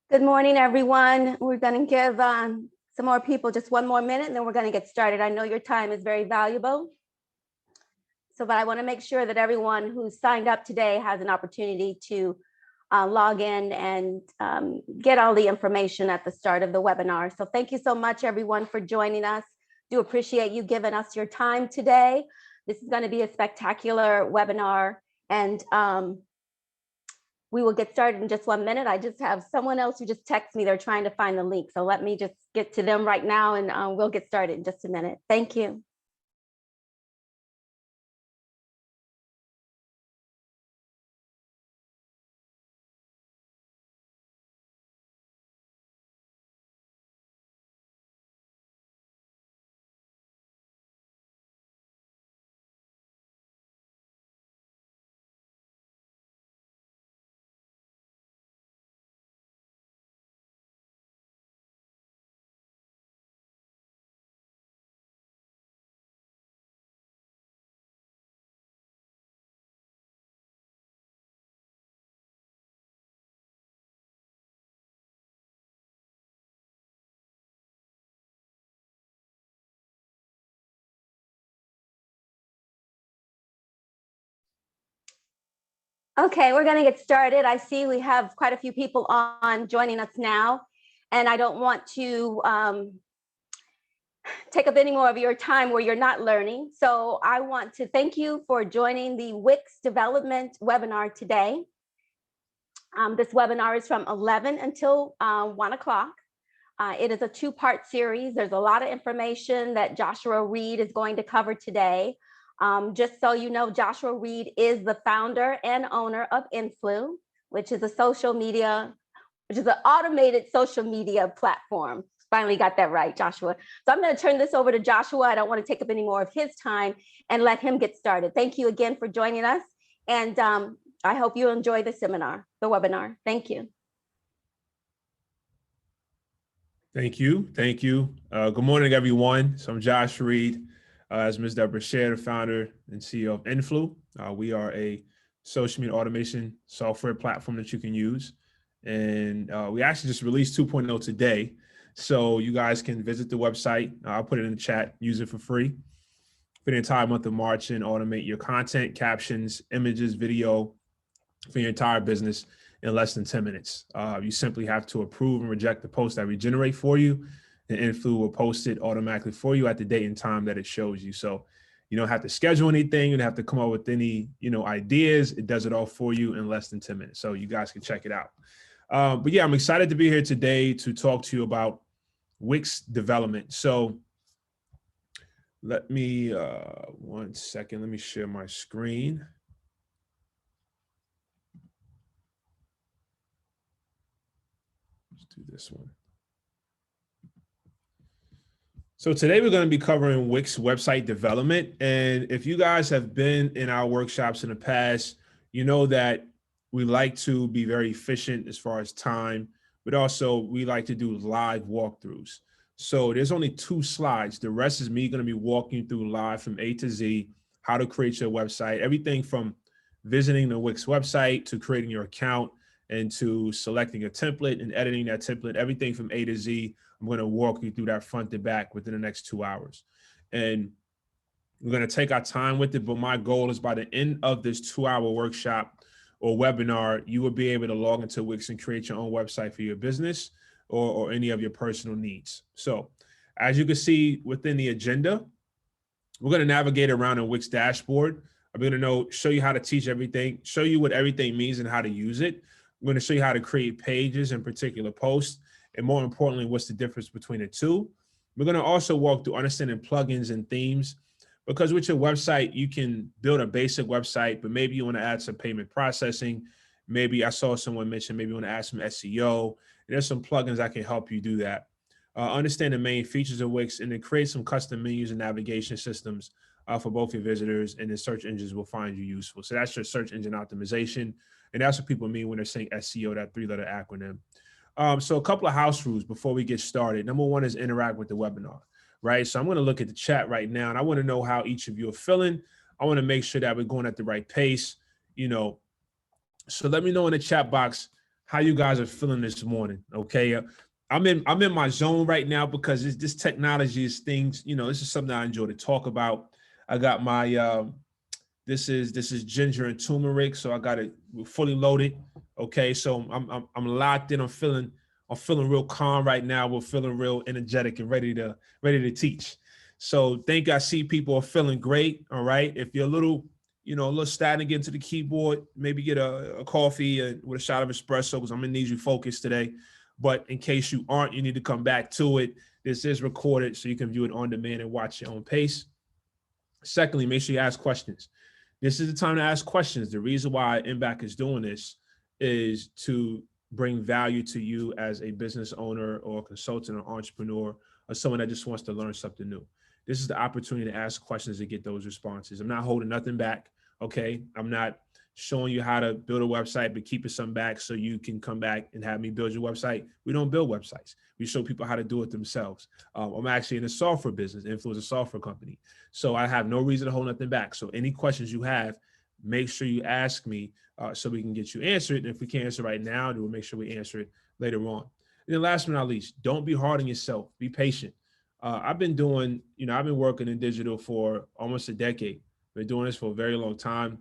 Good morning, everyone. We're going to give some more people just one more minute, and then we're going to get started. I know your time is very valuable. But I want to make sure that everyone who's signed up today has an opportunity to log in and get all the information at the start of the webinar. So thank you so much, everyone, for joining us. Do appreciate you giving us your time today. This is going to be a spectacular webinar, and we will get started in just 1 minute. I just have someone else who just texted me. They're trying to find the link. So let me just get to them right now, and we'll get started in just a minute. Thank you. Okay, we're going to get started. I see we have quite a few people on joining us now, and I don't want to take up any more of your time where you're not learning. So I want to thank you for joining the Wix development webinar today. This webinar is from 11 until 1 o'clock. It is a two-part series. There's a lot of information that Joshua Reed is going to cover today. Just so you know, Joshua Reed is the founder and owner of Influ, which is an automated social media platform. Finally got that right, Joshua. So I'm going to turn this over to Joshua. I don't want to take up any more of his time and let him get started. Thank you again for joining us. And I hope you enjoy the webinar. Thank you. Thank you. Thank you. Good morning, everyone. So I'm Josh Reed. As Ms. Deborah shared, the founder and CEO of Influ. We are a social media automation software platform that you can use. And we actually just released 2.0 today. So you guys can visit the website. I'll put it in the chat, use it for free for the entire month of March and automate your content, captions, images, video for your entire business in less than 10 minutes. You simply have to approve and reject the post that we generate for you. And Influ will post it automatically for you at the date and time that it shows you. So you don't have to schedule anything. You don't have to come up with any, ideas. It does it all for you in less than 10 minutes. So you guys can check it out. But yeah, I'm excited to be here today to talk to you about Wix development. So let me, 1 second, let me share my screen. Let's do this one. So today we're going to be covering Wix website development. And if you guys have been in our workshops in the past, you know that we like to be very efficient as far as time, but also we like to do live walkthroughs. So there's only 2 slides. The rest is me going to be walking through live from A to Z, how to create your website, everything from visiting the Wix website to creating your account and to selecting a template and editing that template, everything from A to Z. I'm going to walk you through that front to back within the next 2 hours. And we're going to take our time with it. But my goal is by the end of this 2-hour workshop or webinar, you will be able to log into Wix and create your own website for your business or any of your personal needs. So as you can see within the agenda, we're going to navigate around a Wix dashboard. I'm going to show you how to teach everything, show you what everything means and how to use it. I'm going to show you how to create pages and particular posts. And more importantly, what's the difference between the two? We're going to also walk through understanding plugins and themes, because with your website, you can build a basic website, but maybe you want to add some payment processing. Maybe I saw someone mention, maybe you want to add some SEO. And there's some plugins that can help you do that. Understand the main features of Wix and then create some custom menus and navigation systems for both your visitors, and the search engines will find you useful. So that's your search engine optimization. And that's what people mean when they're saying SEO, that 3-letter acronym. So a couple of house rules before we get started. Number 1 is interact with the webinar, right? So I'm going to look at the chat right now, and I want to know how each of you are feeling. I want to make sure that we're going at the right pace, So let me know in the chat box how you guys are feeling this morning. Okay. I'm in my zone right now because this technology is things, this is something I enjoy to talk about. I got my this is ginger and turmeric, so I got it fully loaded. Okay, so I'm locked in. I'm feeling real calm right now. We're feeling real energetic and ready to teach. So think I see people are feeling great. All right, if you're a little stagnant, get into the keyboard. Maybe get a coffee with a shot of espresso because I'm gonna need you focused today. But in case you aren't, you need to come back to it. This is recorded, so you can view it on demand and watch your own pace. Secondly, make sure you ask questions. This is the time to ask questions. The reason why MBAC is doing this is to bring value to you as a business owner or consultant or entrepreneur or someone that just wants to learn something new. This is the opportunity to ask questions and get those responses. I'm not holding nothing back. Okay. I'm not showing you how to build a website, but keeping some back so you can come back and have me build your website. We don't build websites. We show people how to do it themselves. I'm actually in the software business, influencer software company. So I have no reason to hold nothing back. So any questions you have, make sure you ask me so we can get you answered. And if we can't answer right now, then we'll make sure we answer it later on. And then last but not least, don't be hard on yourself. Be patient. I've been working in digital for almost a decade. Been doing this for a very long time.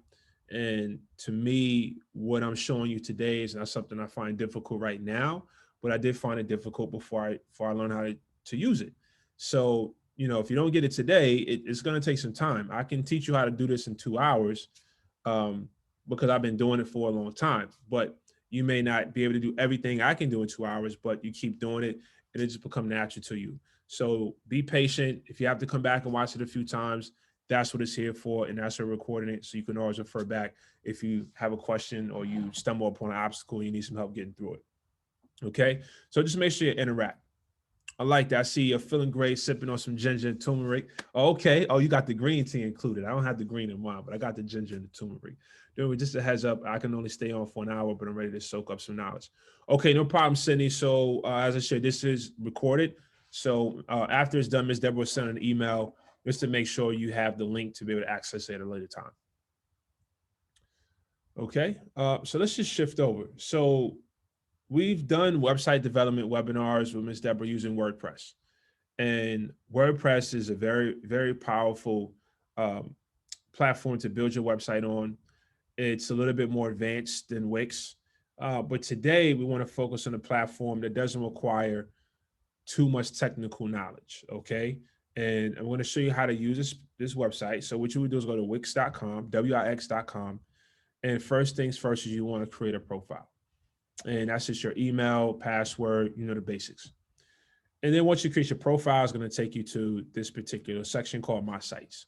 And to me, what I'm showing you today is not something I find difficult right now, but I did find it difficult before I learned how to use it. So, if you don't get it today, it's going to take some time. I can teach you how to do this in 2 hours um, because I've been doing it for a long time, but you may not be able to do everything I can do in 2 hours, but you keep doing it and it just become natural to you. So be patient. If you have to come back and watch it a few times, that's what it's here for. And that's why we're recording it. So you can always refer back if you have a question or you stumble upon an obstacle and you need some help getting through it. Okay. So just make sure you interact. I like that. I see you're feeling great, sipping on some ginger and turmeric. Okay. Oh, you got the green tea included. I don't have the green in mine, but I got the ginger and the turmeric. Doing just a heads up, I can only stay on for an hour, but I'm ready to soak up some knowledge. Okay, no problem, Sydney. So as I said, this is recorded. So after it's done, Ms. Deborah will send an email just to make sure you have the link to be able to access it at a later time. Okay, so let's just shift over. So we've done website development webinars with Ms. Deborah using WordPress. And WordPress is a very, very powerful platform to build your website on. It's a little bit more advanced than Wix. But today we want to focus on a platform that doesn't require too much technical knowledge, okay? And I'm going to show you how to use this website. So what you would do is go to wix.com, wix.com. And first things first is you want to create a profile. And that's just your email, password, the basics. And then once you create your profile, it's going to take you to this particular section called My Sites.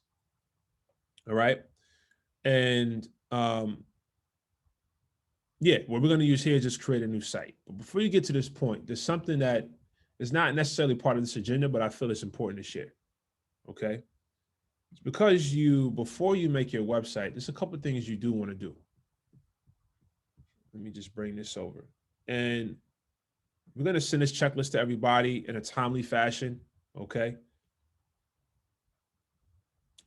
All right. And what we're going to use here is just create a new site. But before you get to this point, there's something that is not necessarily part of this agenda, but I feel it's important to share. Okay. It's because before you make your website, there's a couple of things you do want to do. Let me just bring this over. And we're going to send this checklist to everybody in a timely fashion. Okay.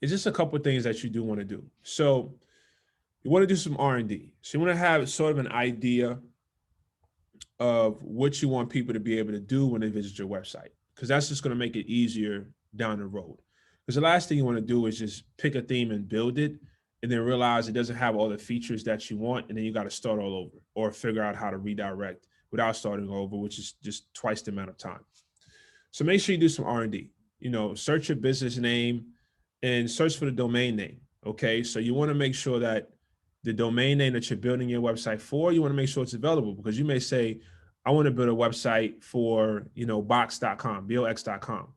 It's just a couple of things that you do want to do. So you want to do some R&D. So you want to have sort of an idea of what you want people to be able to do when they visit your website, because that's just going to make it easier down the road. Because the last thing you want to do is just pick a theme and build it and then realize it doesn't have all the features that you want. And then you got to start all over or figure out how to redirect without starting over, which is just twice the amount of time. So make sure you do some R&D, search your business name and search for the domain name. Okay. So you want to make sure that the domain name that you're building your website for, you want to make sure it's available, because you may say, I want to build a website for, box.com, box.com.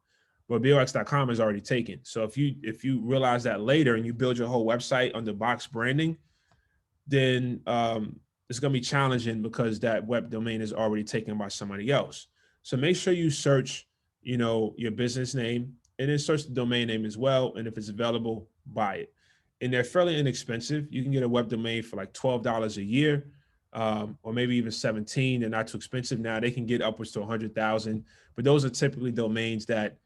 But box.com is already taken. So if you realize that later and you build your whole website under box branding, then it's going to be challenging because that web domain is already taken by somebody else. So make sure you search, your business name and then search the domain name as well. And if it's available, buy it. And they're fairly inexpensive. You can get a web domain for like $12 a year, or maybe even $17. They're not too expensive now. They can get upwards to 100,000. But those are typically domains that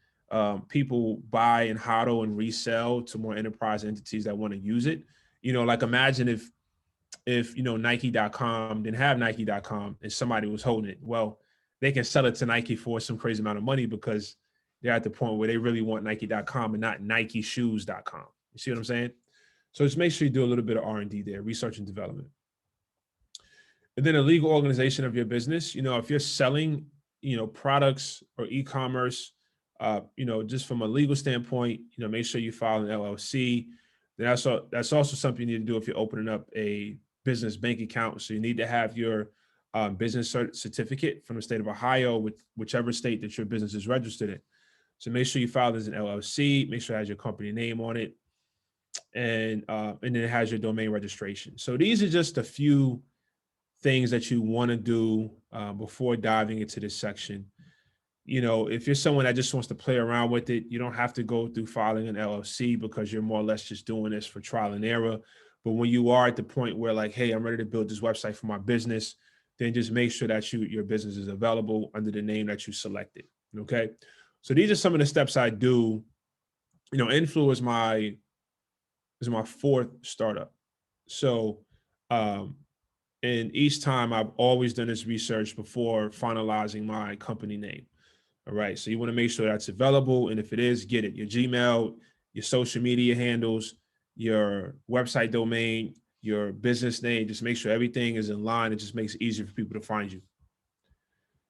people buy and hodl and resell to more enterprise entities that want to use it. Like imagine if, Nike.com didn't have Nike.com and somebody was holding it. Well, they can sell it to Nike for some crazy amount of money because they're at the point where they really want Nike.com and not NikeShoes.com. You see what I'm saying? So just make sure you do a little bit of R&D there, research and development. And then a legal organization of your business. If you're selling, products or e-commerce, just from a legal standpoint, make sure you file an LLC. That's also something you need to do if you're opening up a business bank account. So you need to have your business certificate from the state of Ohio, with whichever state that your business is registered in. So make sure you file as an LLC. Make sure it has your company name on it, and then it has your domain registration. So these are just a few things that you want to do before diving into this section. If you're someone that just wants to play around with it, you don't have to go through filing an LLC because you're more or less just doing this for trial and error. But when you are at the point where like, hey, I'm ready to build this website for my business, then just make sure that your business is available under the name that you selected. Okay. So these are some of the steps I do. Influ is my fourth startup. So, and each time I've always done this research before finalizing my company name. All right. So you want to make sure that's available. And if it is, get it. Your Gmail, your social media handles, your website domain, your business name, just make sure everything is in line. It just makes it easier for people to find you.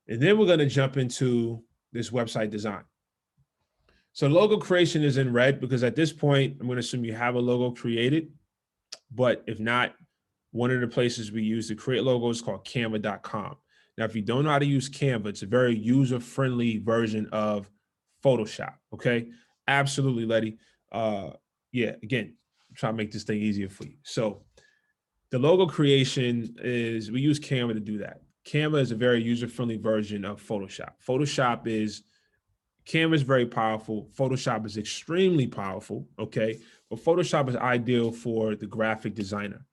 And then we're going to jump into this website design. So logo creation is in red because at this point, I'm going to assume you have a logo created. But if not, one of the places we use to create logos is called canva.com. Now, if you don't know how to use Canva, it's a very user-friendly version of Photoshop, okay? Absolutely, Letty. Yeah, again, try to make this thing easier for you. So the logo creation is, we use Canva to do that. Canva is a very user-friendly version of Photoshop. Canva is very powerful. Photoshop is extremely powerful, okay? But Photoshop is ideal for the graphic designer,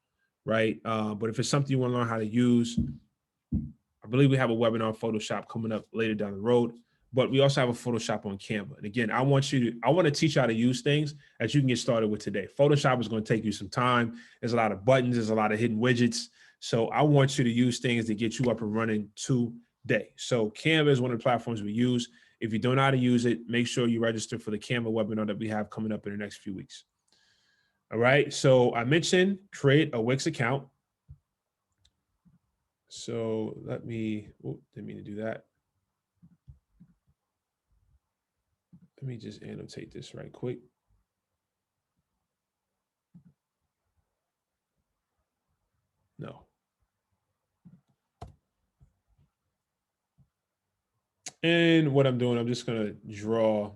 right? But if it's something you want to learn how to use, I believe we have a webinar on Photoshop coming up later down the road, but we also have a Photoshop on Canva. And again, I want to teach you how to use things that you can get started with today. Photoshop is going to take you some time. There's a lot of buttons. There's a lot of hidden widgets. So I want you to use things that get you up and running today. So Canva is one of the platforms we use. If you don't know how to use it, make sure you register for the Canva webinar that we have coming up in the next few weeks. All right. So I mentioned create a Wix account. So didn't mean to do that. Let me just annotate this right quick. No. And what I'm doing, I'm just going to draw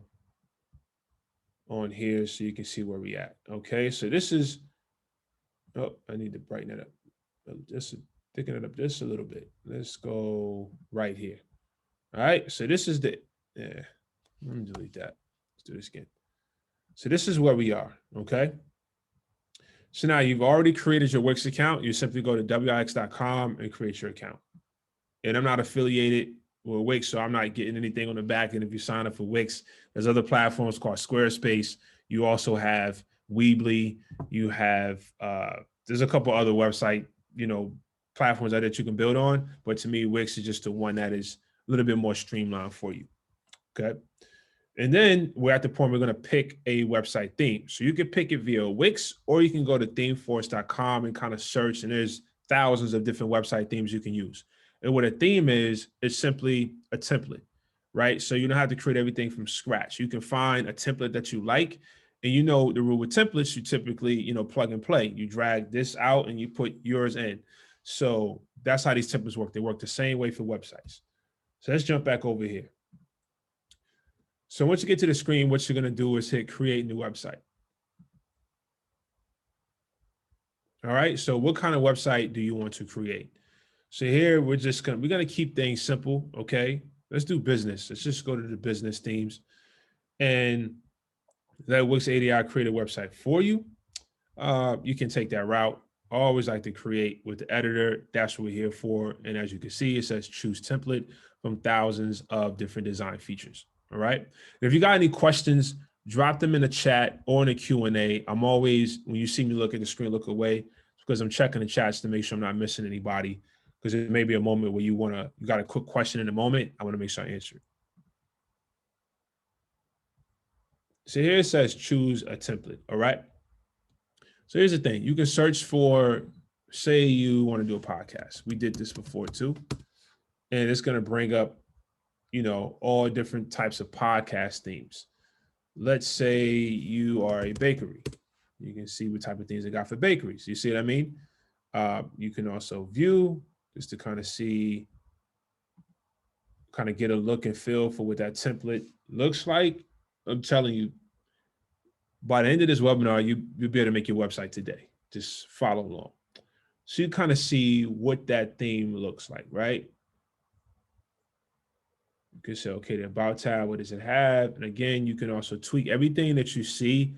on here so you can see where we at. Okay, so this is, I need to brighten it up. Just thicken it up just a little bit. Let's go right here. All right, so this is let me delete that. Let's do this again. So this is where we are, okay? So now you've already created your Wix account. You simply go to wix.com and create your account. And I'm not affiliated with Wix, so I'm not getting anything on the back end if you sign up for Wix. There's other platforms called Squarespace. You also have Weebly. You have, there's a couple other website, platforms that you can build on. But to me, Wix is just the one that is a little bit more streamlined for you, okay? And then we're at the point we're going to pick a website theme. So you can pick it via Wix, or you can go to themeforce.com and kind of search, and there's thousands of different website themes you can use. And what a theme is, it's simply a template, right? So you don't have to create everything from scratch. You can find a template that you like. And the rule with templates, you typically, plug and play. You drag this out and you put yours in. So that's how these templates work. They work the same way for websites. So let's jump back over here. So once you get to the screen, what you're going to do is hit create new website. All right. So what kind of website do you want to create? So here we're going to keep things simple. Okay. Let's do business. Let's just go to the business themes and let Wix ADI create a website for you. You can take that route. I always like to create with the editor. That's what we're here for. And as you can see, it says choose template from thousands of different design features. All right. And if you got any questions, drop them in the chat or in the Q&A. I'm always, when you see me look at the screen, look away, because I'm checking the chats to make sure I'm not missing anybody, because it may be a moment where you got a quick question in the moment. I want to make sure I answer it. So here it says choose a template. All right. So here's the thing. You can search for, say you want to do a podcast. We did this before too. And it's going to bring up, all different types of podcast themes. Let's say you are a bakery. You can see what type of things they got for bakeries. You see what I mean? You can also view, just to kind of see, kind of get a look and feel for what that template looks like. I'm telling you, by the end of this webinar, you'll be able to make your website today. Just follow along. So you kind of see what that theme looks like, right? You can say, okay, the about tab, what does it have? And again, you can also tweak everything that you see.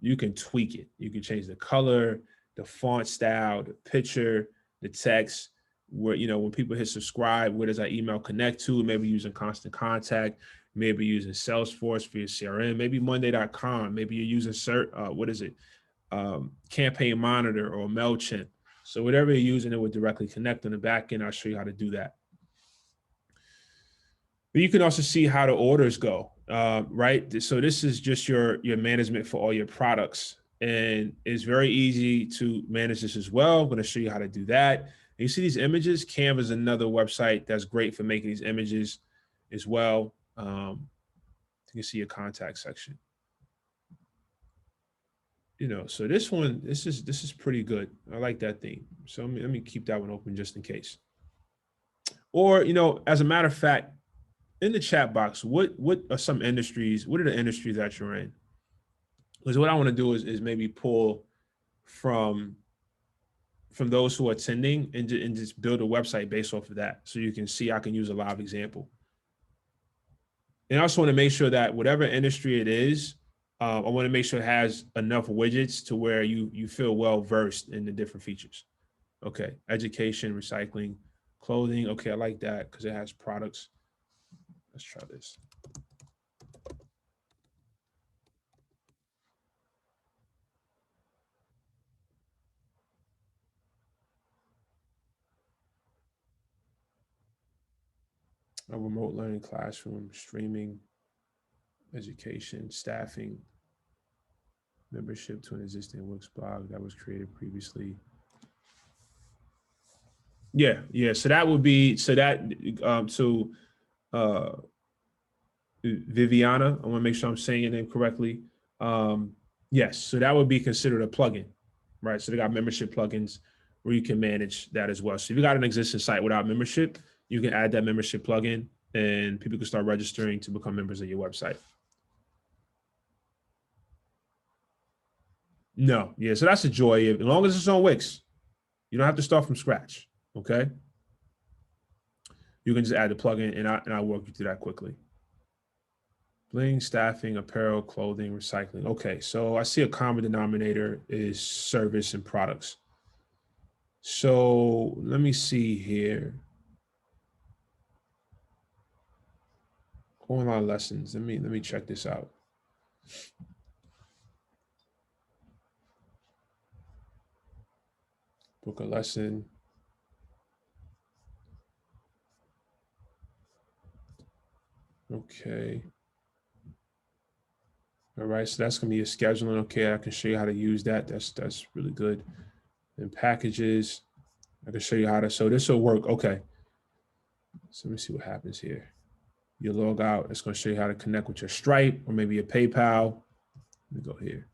You can tweak it. You can change the color, the font style, the picture, the text. Where, when people hit subscribe, where does that email connect to? Maybe using Constant Contact, maybe using Salesforce for your CRM, maybe Monday.com, maybe you're using Campaign Monitor or MailChimp. So whatever you're using, it would directly connect on the back end. I'll show you how to do that. But you can also see how the orders go, right? So this is just your management for all your products. And it's very easy to manage this as well. I'm going to show you how to do that. And you see these images? Canva is another website that's great for making these images as well. You can see your contact section. So this is pretty good. I like that theme. So let me keep that one open just in case. Or, as a matter of fact, in the chat box, what are some industries? What are the industries that you're in? Because what I want to do is maybe pull from those who are attending and just build a website based off of that. So you can see I can use a live example. And I also want to make sure that whatever industry it is, I want to make sure it has enough widgets to where you feel well versed in the different features. Okay, education, recycling, clothing. Okay, I like that because it has products. Let's try this. A remote learning classroom, streaming, education, staffing, membership to an existing Wix blog that was created previously. Yeah. So that would be, Viviana, I want to make sure I'm saying your name correctly. Yes, so that would be considered a plugin, right? So they got membership plugins where you can manage that as well. So if you got an existing site without membership, you can add that membership plugin and people can start registering to become members of your website. No, yeah, so that's the joy of, as long as it's on Wix, you don't have to start from scratch, okay? You can just add the plugin and I'll walk you through that quickly. Bling, staffing, apparel, clothing, recycling. Okay, so I see a common denominator is service and products. So let me see here. Online lessons. Let me check this out. Book a lesson. Okay. All right, so that's gonna be a scheduling. Okay, I can show you how to use that. That's really good. And packages, I can show you how to, so this will work. Okay. So let me see what happens here. You log out, it's gonna show you how to connect with your Stripe or maybe your PayPal. Let me go here.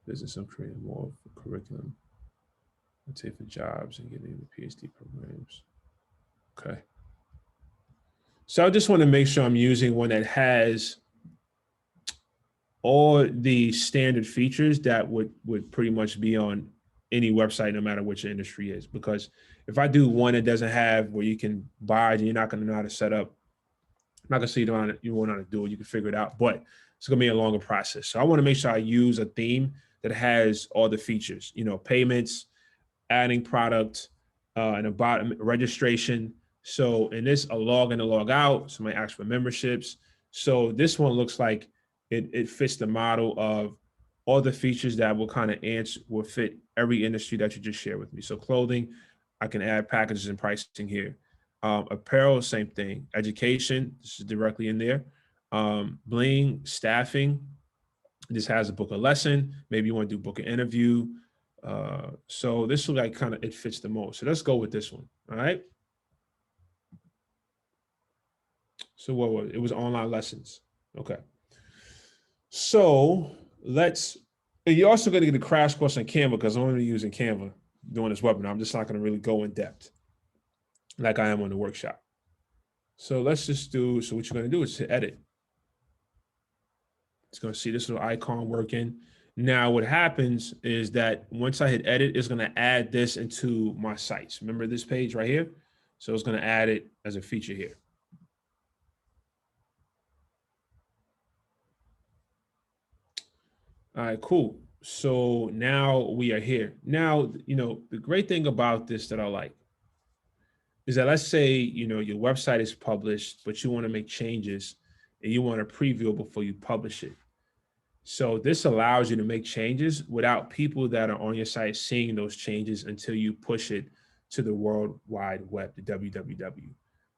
Business, I'm creating more for curriculum. I take for jobs and getting into PhD programs. Okay. So I just want to make sure I'm using one that has all the standard features that would pretty much be on any website, no matter what your industry is. Because if I do one that doesn't have where you can buy, you're not going to know how to set up. I'm not going to say you won't know how to do it. You can figure it out, but it's going to be a longer process. So I want to make sure I use a theme that has all the features, payments, adding product, and about registration. So in this, a log in and a log out. Somebody asks for memberships. So this one looks like it fits the model of all the features that will kind of will fit every industry that you just shared with me. So clothing, I can add packages and pricing here. Apparel, same thing. Education, this is directly in there. Bling, staffing, this has a book a lesson. Maybe you want to do book an interview. So this will like kind of, it fits the most. So let's go with this one. All right. So what was it? It was online lessons. Okay. So you're also going to get a crash course on Canva because I'm only using Canva doing this webinar. I'm just not going to really go in depth like I am on the workshop. So let's just do, so what you're going to do is hit edit. It's going to see this little icon working. Now what happens is that once I hit edit, it's going to add this into my sites. Remember this page right here? So it's going to add it as a feature here. All right, cool. So now we are here. Now, the great thing about this that I like is that let's say, your website is published, but you want to make changes and you want to preview before you publish it. So this allows you to make changes without people that are on your site seeing those changes until you push it to the World Wide Web, the www.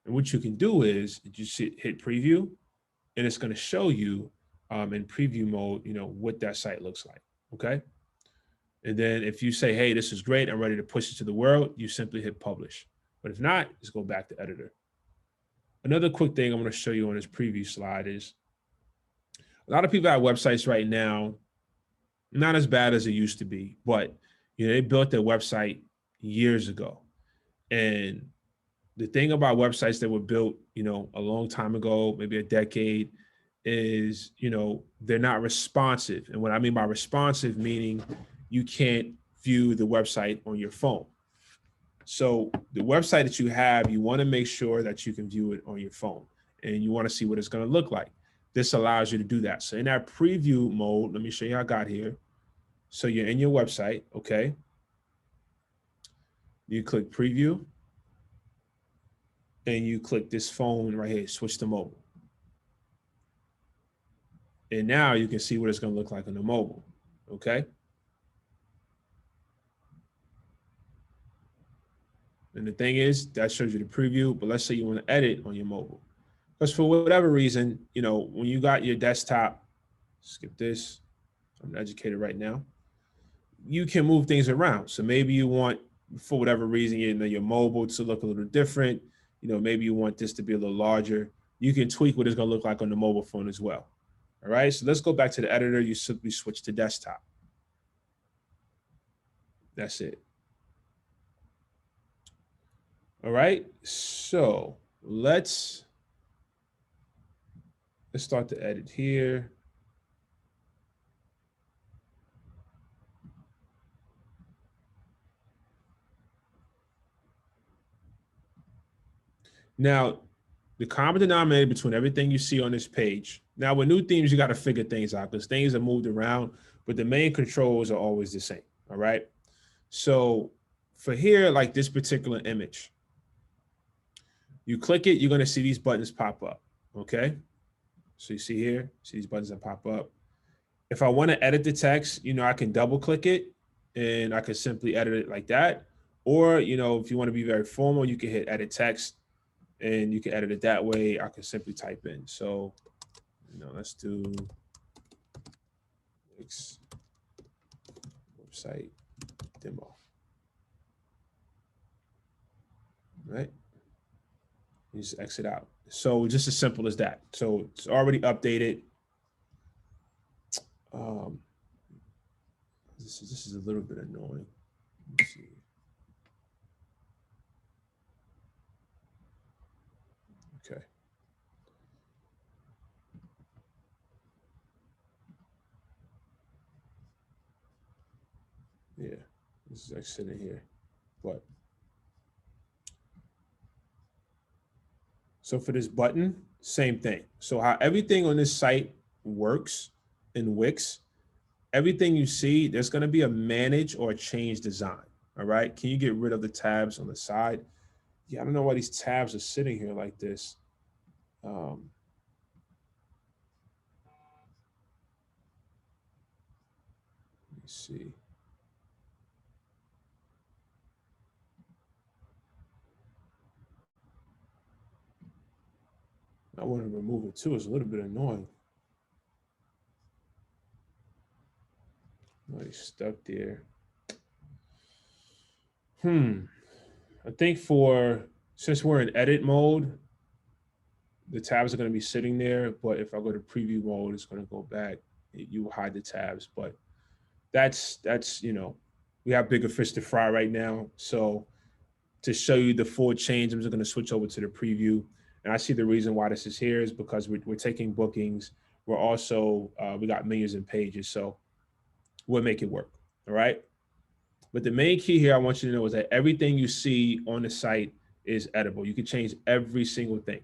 And what you can do is just hit preview, and it's going to show you in preview mode, what that site looks like. Okay. And then if you say, hey, this is great, I'm ready to push it to the world, you simply hit publish. But if not, just go back to editor. Another quick thing I'm going to show you on this preview slide is a lot of people have websites right now, not as bad as it used to be, but they built their website years ago. And the thing about websites that were built, a long time ago, maybe a decade, is, they're not responsive. And what I mean by responsive, meaning you can't view the website on your phone. So the website that you have, you want to make sure that you can view it on your phone and you want to see what it's going to look like. This allows you to do that. So in that preview mode, let me show you how I got here. So you're in your website, okay? You click preview and you click this phone right here, switch to mobile. And now you can see what it's going to look like on the mobile, okay? And the thing is, that shows you the preview, but let's say you want to edit on your mobile. Because for whatever reason, when you got your desktop, skip this, I'm educated right now, you can move things around. So maybe you want, for whatever reason, your mobile to look a little different. Maybe you want this to be a little larger. You can tweak what it's going to look like on the mobile phone as well. All right, so let's go back to the editor. You simply switch to desktop. That's it. All right, so let's start the edit here. Now, the common denominator between everything you see on this page. Now, with new themes, you got to figure things out because things are moved around, but the main controls are always the same. All right. So for here, like this particular image, you click it, you're going to see these buttons pop up. Okay. So you see here, see these buttons that pop up. If I want to edit the text, I can double click it and I can simply edit it like that. Or, if you want to be very formal, you can hit edit text and you can edit it that way. I can simply type in. So, let's do website demo. Right? You just exit out. So just as simple as that. So it's already updated. This is a little bit annoying. Let's see. Okay. Yeah, this is exiting here, but so for this button, same thing. So how everything on this site works in Wix, everything you see, there's going to be a manage or a change design. All right. Can you get rid of the tabs on the side? Yeah, I don't know why these tabs are sitting here like this. Let's see. I want to remove it too. It's a little bit annoying. Oh, it's stuck there. I think since we're in edit mode, the tabs are going to be sitting there. But if I go to preview mode, it's going to go back. You hide the tabs. But that's we have bigger fish to fry right now. So to show you the full change, I'm just going to switch over to the preview. And I see the reason why this is here is because we're taking bookings. We're also, we got millions in pages. So we'll make it work. All right. But the main key here I want you to know is that everything you see on the site is editable. You can change every single thing.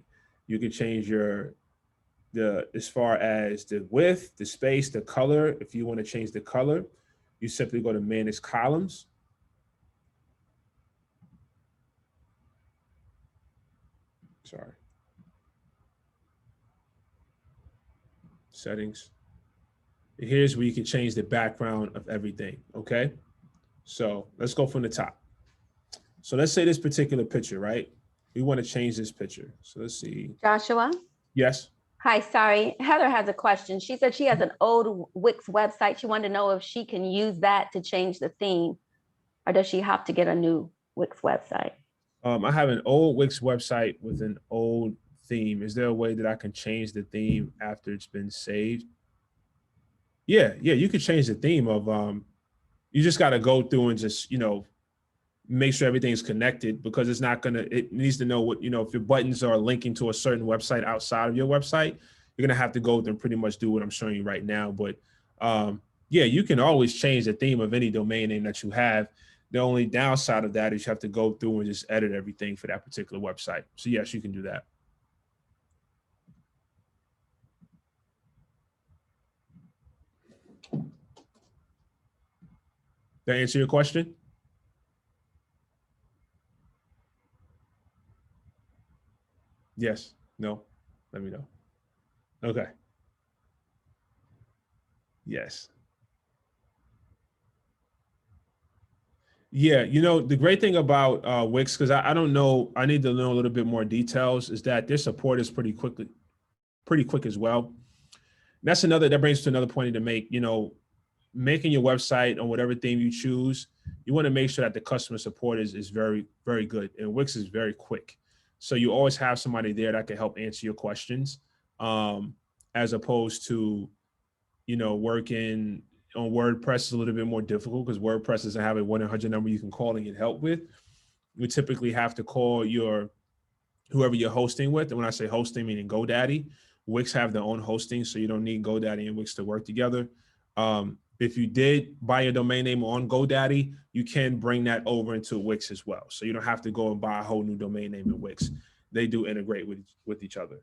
You can change as far as the width, the space, the color. If you want to change the color, you simply go to manage columns. Sorry. Settings. And here's where you can change the background of everything, okay? So let's go from the top. So let's say this particular picture, right? We want to change this picture. So let's see. Joshua? Yes. Hi, sorry. Heather has a question. She said she has an old Wix website. She wanted to know if she can use that to change the theme, or does she have to get a new Wix website? I have an old Wix website with an old theme. Is there a way that I can change the theme after it's been saved? Yeah, you could change the theme of, you just got to go through and just, make sure everything's connected, because it needs to know what, if your buttons are linking to a certain website outside of your website, you're going to have to go and pretty much do what I'm showing you right now. But yeah, you can always change the theme of any domain name that you have. The only downside of that is you have to go through and just edit everything for that particular website. So yes, you can do that. Did I answer your question? Yes. No. Let me know. Okay. Yes. Yeah. The great thing about Wix, because I don't know, I need to know a little bit more details, is that their support is pretty quick as well. That brings to another point to make, making your website on whatever theme you choose, you want to make sure that the customer support is very, very good. And Wix is very quick. So you always have somebody there that can help answer your questions, as opposed to, working on WordPress is a little bit more difficult because WordPress doesn't have a 1-800 number you can call and get help with. You typically have to call whoever you're hosting with. And when I say hosting, meaning GoDaddy. Wix have their own hosting, so you don't need GoDaddy and Wix to work together. If you did buy a domain name on GoDaddy, you can bring that over into Wix as well. So you don't have to go and buy a whole new domain name in Wix. They do integrate with each other.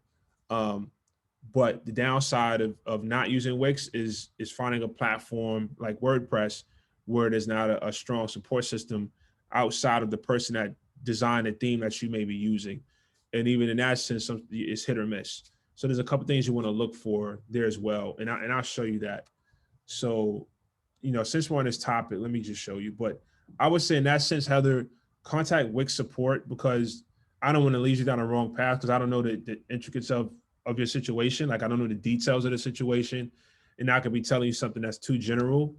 But the downside of not using Wix is finding a platform like WordPress where there's not a strong support system outside of the person that designed a theme that you may be using. And even in that sense, it's hit or miss. So there's a couple things you want to look for there as well. And I'll show you that. So, since we're on this topic, let me just show you. But I would say in that sense, Heather, contact Wix support, because I don't want to lead you down the wrong path, because I don't know the intricacies of your situation. Like, I don't know the details of the situation. And I could be telling you something that's too general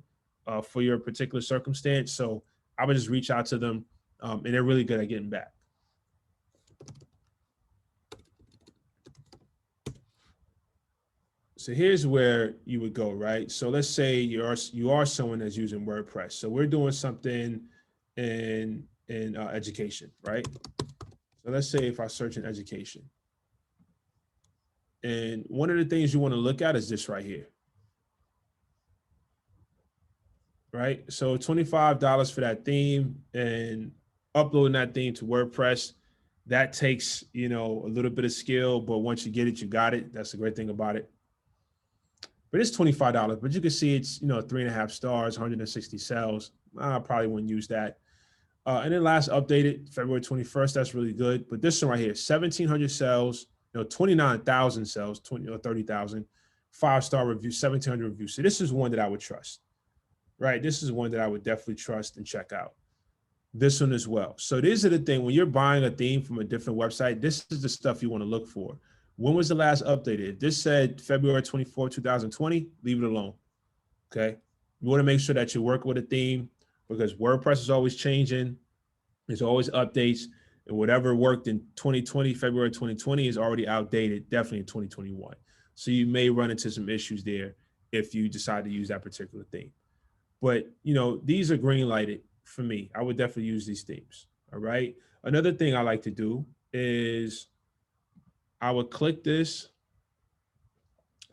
for your particular circumstance. So I would just reach out to them, and they're really good at getting back. So here's where you would go, right? So let's say you are someone that's using WordPress. So we're doing something in education, right? So let's say if I search in education, and one of the things you want to look at is this right here, right? So $25 for that theme, and uploading that theme to WordPress, that takes, a little bit of skill, but once you get it, you got it. That's the great thing about it. But it's $25, but you can see it's, 3.5 stars, 160 sales. I probably wouldn't use that. And then last updated February 21st, that's really good. But this one right here, 1,700 sales, 29,000 sales, 30,000, 5-star review, 1,700 reviews. So this is one that I would trust. right? This is one that I would definitely trust and check out. This one as well. So these are the thing, when you're buying a theme from a different website, this is the stuff you want to look for. When was the last updated? If this said February 24, 2020, leave it alone. Okay. You want to make sure that you work with a theme because WordPress is always changing. There's always updates, and whatever worked in 2020, February 2020 is already outdated, definitely in 2021. So you may run into some issues there if you decide to use that particular theme. But, you know, these are green lighted for me. I would definitely use these themes. All right. Another thing I like to do is I would click this.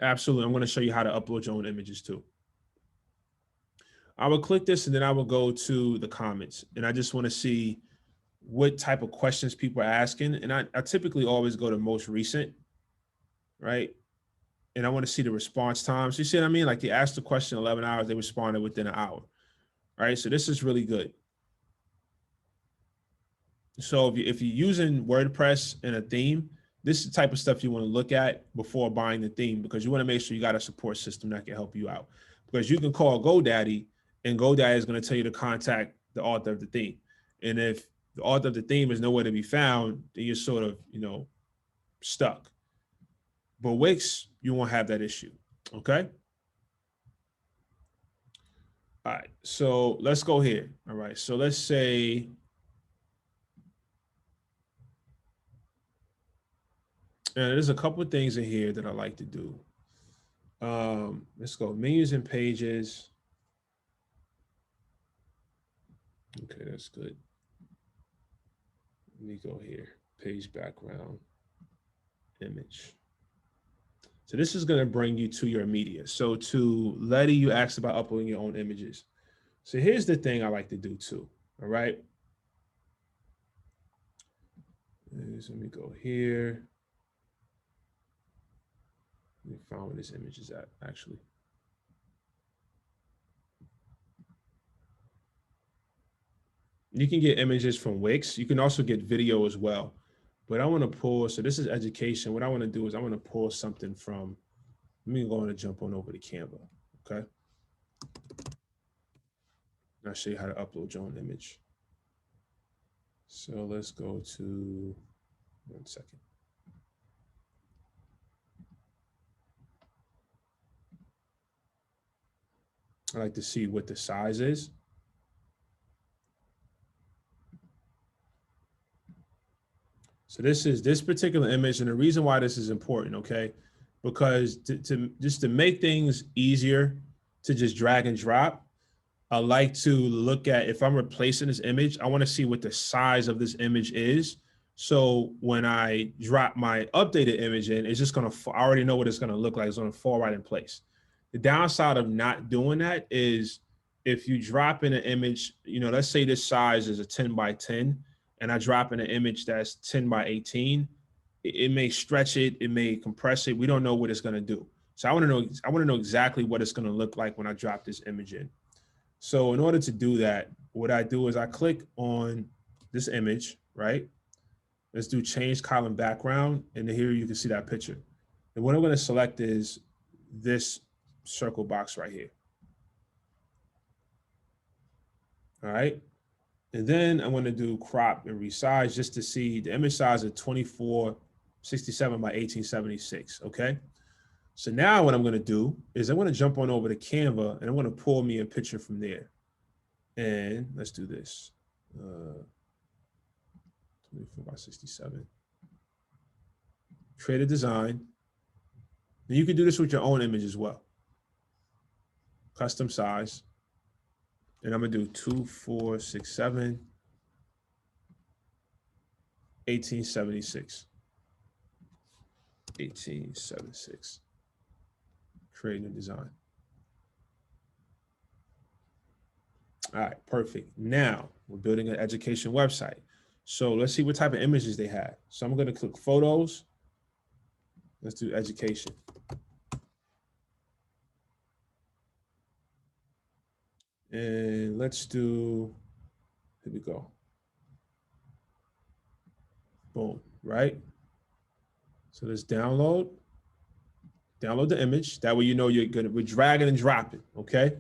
Absolutely. I'm going to show you how to upload your own images too. I would click this and then I will go to the comments, and I just want to see what type of questions people are asking. And I typically always go to most recent, right? And I want to see the response time. So you see what I mean? Like, they asked the question 11 hours, they responded within an hour, right? So this is really good. So if you're using WordPress and a theme, this is the type of stuff you want to look at before buying the theme, because you want to make sure you got a support system that can help you out. Because you can call GoDaddy, and GoDaddy is going to tell you to contact the author of the theme. And if the author of the theme is nowhere to be found, then you're sort of, you know, stuck. But Wix, you won't have that issue. Okay. All right. So let's go here. All right. So let's say, and there's a couple of things in here that I like to do. Let's go menus and pages. Okay, that's good. Let me go here. Page background, image. So this is going to bring you to your media. So to Letty, you asked about uploading your own images. So here's the thing I like to do too. All right. Let me go here. Let me find where this image is at, actually. You can get images from Wix. You can also get video as well. But I want to pull, so this is education. What I want to do is I want to pull something from, let me go on and jump on over to Canva, okay? And I'll show you how to upload your own image. So let's go to, 1 second. I like to see what the size is. So this is this particular image, and the reason why this is important, okay? Because to make things easier to just drag and drop, I like to look at, if I'm replacing this image, I want to see what the size of this image is. So when I drop my updated image in, it's just going to, I already know what it's going to look like. It's going to fall right in place. The downside of not doing that is if you drop in an image, you know, let's say this size is a 10 by 10, and I drop in an image that's 10 by 18, it may stretch it, it may compress it. We don't know what it's going to do. So I want to know exactly what it's going to look like when I drop this image in. So in order to do that, what I do is I click on this image, right? Let's do change column background. And here you can see that picture. And what I'm going to select is this circle box right here. All right. And then I'm going to do crop and resize just to see the image size of 2467 by 1876. Okay. So now what I'm going to do is I'm going to jump on over to Canva, and I'm going to pull me a picture from there. And let's do this. 24 by 67. Create a design. And you can do this with your own image as well. Custom size. And I'm going to do 2467, 1876. 1876. Creating a design. All right, perfect. Now we're building an education website. So let's see what type of images they have. So I'm going to click photos. Let's do education. And let's do, here we go. Boom, right? So let's download the image. That way you know we're dragging and dropping, okay?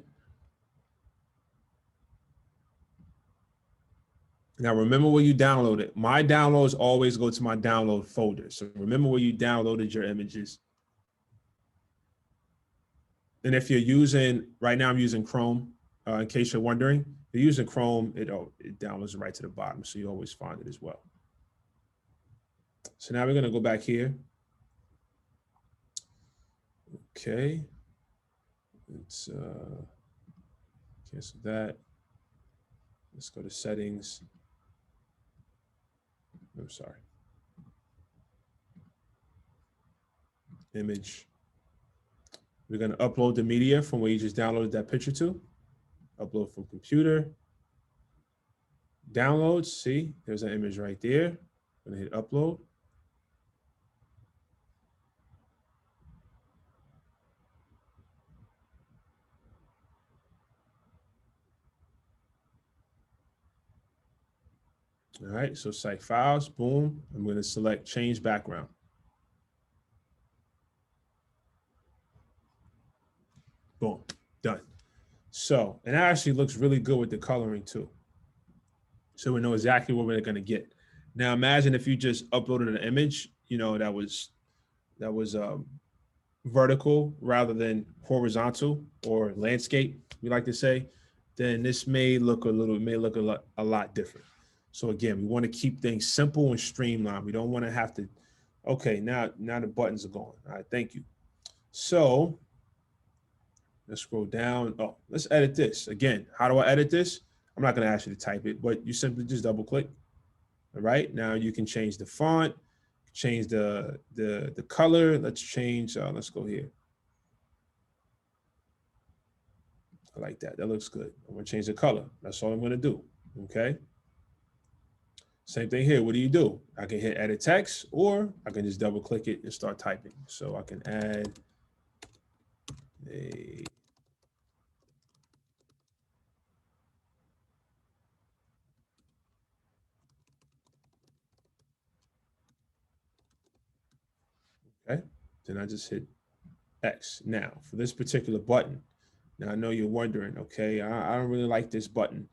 Now, remember where you downloaded. My downloads always go to my download folder. So remember where you downloaded your images. And if you're using, right now I'm using Chrome, in case you're wondering, if you're using Chrome, it downloads right to the bottom. So you always find it as well. So now we're going to go back here. Okay. Let's cancel that. Let's go to settings. I'm sorry. Image. We're going to upload the media from where you just downloaded that picture to. Upload from computer. Downloads. See, there's an image right there. I'm going to hit upload. All right, so site files, boom. I'm going to select change background. Boom, done. So, and that actually looks really good with the coloring too. So we know exactly what we're going to get. Now imagine if you just uploaded an image, you know, that was vertical rather than horizontal or landscape, we like to say, then this may look a lot different. So again, we want to keep things simple and streamlined. We don't want to have to, okay, now the buttons are gone. All right, thank you. So let's scroll down. Oh, let's edit this. Again, how do I edit this? I'm not going to ask you to type it, but you simply just double click. All right, now you can change the font, change the color. Let's change, let's go here. I like that. That looks good. I'm going to change the color. That's all I'm going to do. Okay. Same thing here. What do? I can hit edit text, or I can just double click it and start typing. So I can add a okay. Then I just hit X. Now for this particular button, now I know you're wondering, okay, I don't really like this button.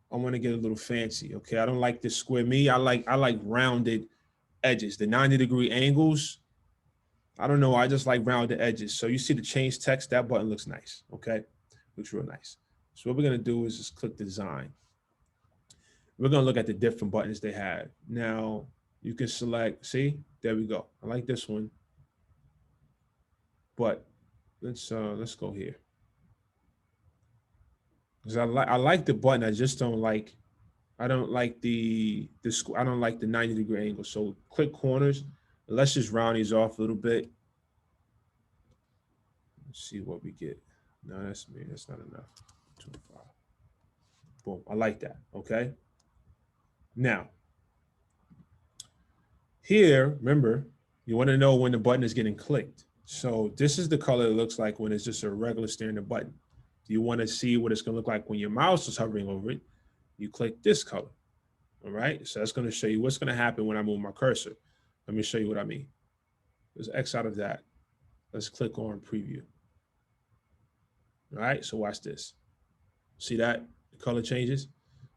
I want to get a little fancy. Okay, I don't like this square. Me, I like rounded edges, the 90-degree angles. I don't know. I just like rounded edges. So you see the change text, that button looks nice. Okay, looks real nice. So what we're gonna do is just click design. We're gonna look at the different buttons they have. Now you can select, see, there we go. I like this one, but let's go here. Because I like the button. I just don't like, I don't like the I don't like the 90-degree angle. So click corners. Let's just round these off a little bit. Let's see what we get. No, that's me. That's not enough. 25. Boom. I like that. Okay. Now, here, remember, you want to know when the button is getting clicked. So this is the color it looks like when it's just a regular standard button. Do you want to see what it's going to look like when your mouse is hovering over it? You click this color. All right. So that's going to show you what's going to happen when I move my cursor. Let me show you what I mean. Let's X out of that. Let's click on preview. All right. So watch this. See that? The color changes.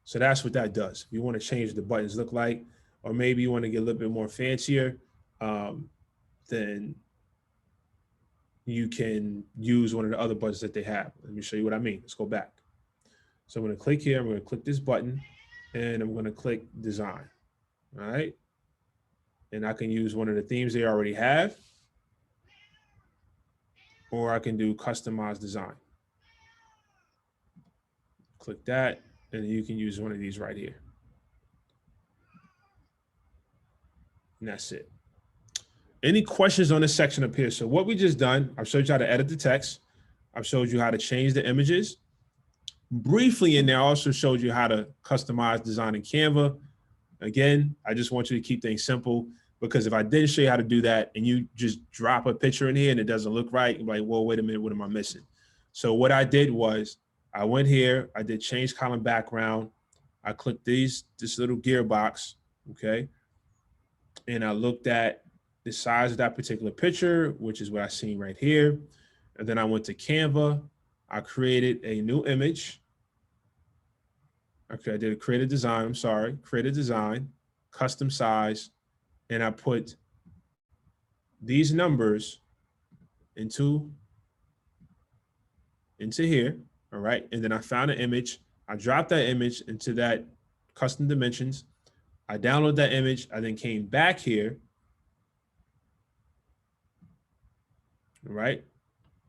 So that's what that does. If you want to change the buttons look like, or maybe you want to get a little bit more fancier, then you can use one of the other buttons that they have. Let me show you what I mean. Let's go back. So I'm going to click here. I'm going to click this button, and I'm going to click design. All right. And I can use one of the themes they already have, or I can do customize design. Click that, and you can use one of these right here. And that's it. Any questions on this section up here? So what we just done, I've showed you how to edit the text. I've showed you how to change the images. Briefly in there, I also showed you how to customize design in Canva. Again, I just want you to keep things simple, because if I didn't show you how to do that and you just drop a picture in here and it doesn't look right, you're like, well, wait a minute, what am I missing? So what I did was I went here, I did change column background. I clicked this little gearbox, okay? And I looked at the size of that particular picture, which is what I seen right here. And then I went to Canva. I created a new image. Okay, I did a create a design. I'm sorry, create a design, custom size, and I put these numbers into here. All right, and then I found an image. I dropped that image into that custom dimensions. I downloaded that image. I then came back here. All right,